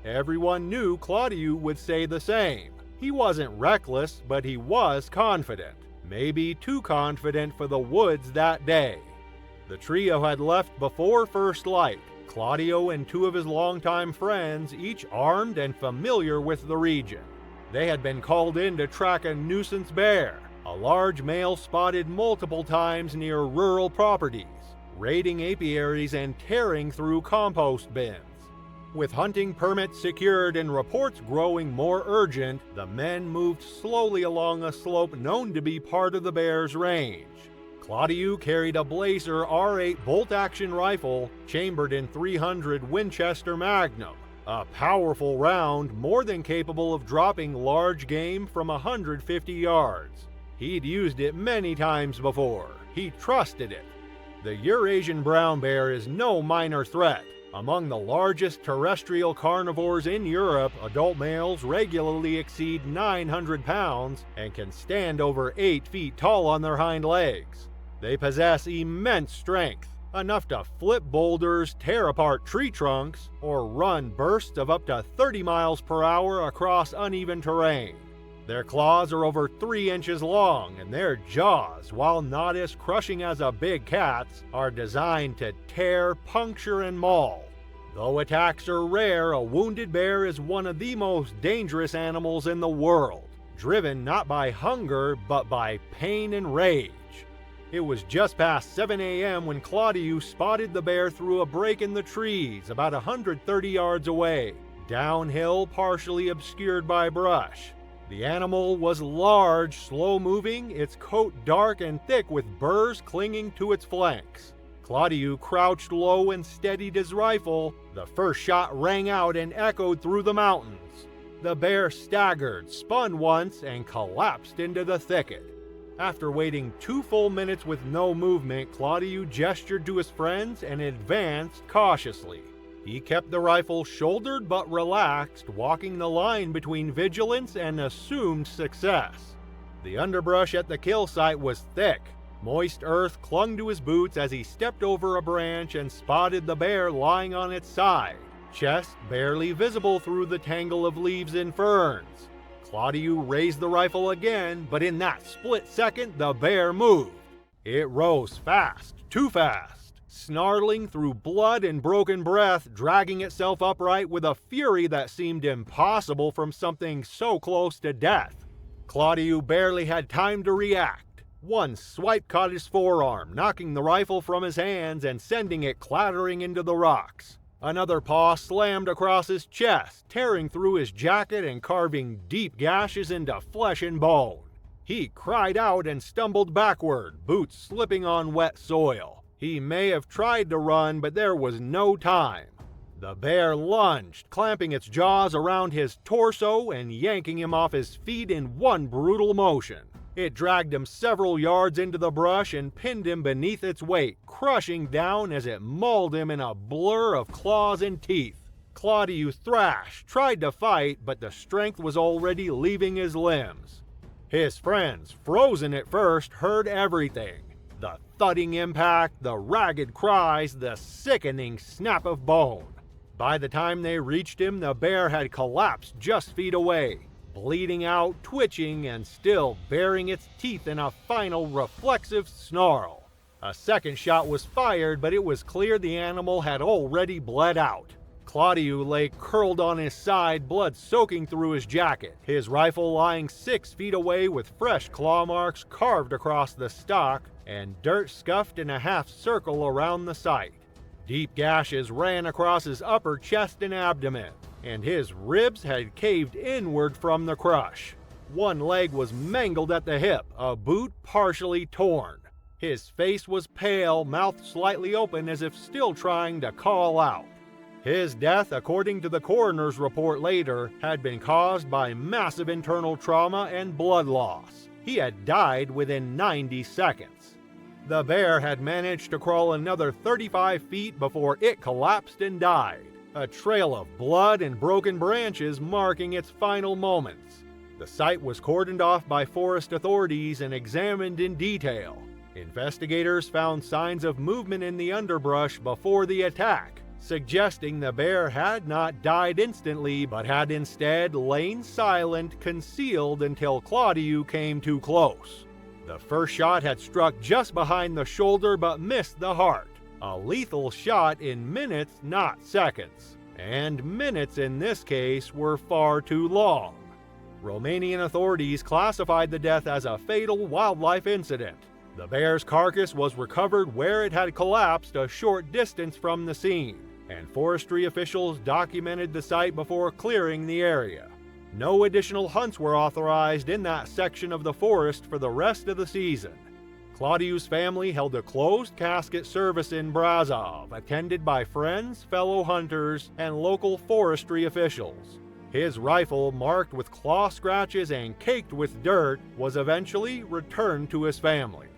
Everyone knew Claudiu would say the same. He wasn't reckless, but he was confident. Maybe too confident for the woods that day. The trio had left before first light, Claudio and two of his longtime friends, each armed and familiar with the region. They had been called in to track a nuisance bear, a large male spotted multiple times near rural properties, raiding apiaries and tearing through compost bins. With hunting permits secured and reports growing more urgent, the men moved slowly along a slope known to be part of the bear's range. Claudiu carried a Blazer R8 bolt-action rifle chambered in .300 Winchester Magnum. A powerful round more than capable of dropping large game from 150 yards. He'd used it many times before. He trusted it. The Eurasian brown bear is no minor threat. Among the largest terrestrial carnivores in Europe, adult males regularly exceed 900 pounds and can stand over 8 feet tall on their hind legs. They possess immense strength, enough to flip boulders, tear apart tree trunks, or run bursts of up to 30 miles per hour across uneven terrain. Their claws are over 3 inches long, and their jaws, while not as crushing as a big cat's, are designed to tear, puncture, and maul. Though attacks are rare, a wounded bear is one of the most dangerous animals in the world, driven not by hunger, but by pain and rage. It was just past 7 a.m. when Claudius spotted the bear through a break in the trees about 130 yards away, downhill, partially obscured by brush. The animal was large, slow-moving, its coat dark and thick with burrs clinging to its flanks. Claudius crouched low and steadied his rifle. The first shot rang out and echoed through the mountains. The bear staggered, spun once, and collapsed into the thicket. After waiting 2 full minutes with no movement, Claudius gestured to his friends and advanced cautiously. He kept the rifle shouldered but relaxed, walking the line between vigilance and assumed success. The underbrush at the kill site was thick. Moist earth clung to his boots as he stepped over a branch and spotted the bear lying on its side, chest barely visible through the tangle of leaves and ferns. Claudius raised the rifle again, but in that split second, the bear moved. It rose fast, too fast, snarling through blood and broken breath, dragging itself upright with a fury that seemed impossible from something so close to death. Claudius barely had time to react. One swipe caught his forearm, knocking the rifle from his hands and sending it clattering into the rocks. Another paw slammed across his chest, tearing through his jacket and carving deep gashes into flesh and bone. He cried out and stumbled backward, boots slipping on wet soil. He may have tried to run, but there was no time. The bear lunged, clamping its jaws around his torso and yanking him off his feet in one brutal motion. It dragged him several yards into the brush and pinned him beneath its weight, crushing down as it mauled him in a blur of claws and teeth. Claudius thrashed, tried to fight, but the strength was already leaving his limbs. His friends, frozen at first, heard everything. The thudding impact, the ragged cries, the sickening snap of bone. By the time they reached him, the bear had collapsed just feet away, bleeding out, twitching, and still baring its teeth in a final reflexive snarl. A second shot was fired, but it was clear the animal had already bled out. Claudius lay curled on his side, blood soaking through his jacket, his rifle lying 6 feet away with fresh claw marks carved across the stock and dirt scuffed in a half circle around the site. Deep gashes ran across his upper chest and abdomen, and his ribs had caved inward from the crush. One leg was mangled at the hip, a boot partially torn. His face was pale, mouth slightly open as if still trying to call out. His death, according to the coroner's report later, had been caused by massive internal trauma and blood loss. He had died within 90 seconds. The bear had managed to crawl another 35 feet before it collapsed and died, a trail of blood and broken branches marking its final moments. The site was cordoned off by forest authorities and examined in detail. Investigators found signs of movement in the underbrush before the attack, suggesting the bear had not died instantly but had instead lain silent, concealed until Claudius came too close. The first shot had struck just behind the shoulder but missed the heart. A lethal shot in minutes, not seconds. And minutes in this case were far too long. Romanian authorities classified the death as a fatal wildlife incident. The bear's carcass was recovered where it had collapsed a short distance from the scene, and forestry officials documented the site before clearing the area. No additional hunts were authorized in that section of the forest for the rest of the season. Claudiu's family held a closed casket service in Brasov, attended by friends, fellow hunters, and local forestry officials. His rifle, marked with claw scratches and caked with dirt, was eventually returned to his family.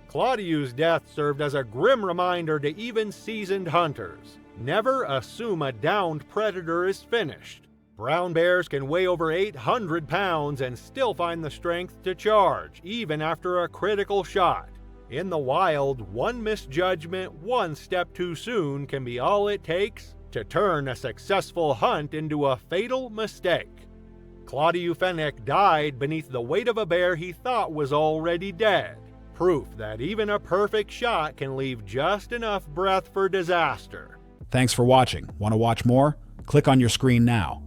Claudiu's death served as a grim reminder to even seasoned hunters: never assume a downed predator is finished. Brown bears can weigh over 800 pounds and still find the strength to charge, even after a critical shot. In the wild, one misjudgment, one step too soon can be all it takes to turn a successful hunt into a fatal mistake. Claudiu Fenech died beneath the weight of a bear he thought was already dead. Proof that even a perfect shot can leave just enough breath for disaster. Thanks for watching. Want to watch more? Click on your screen now.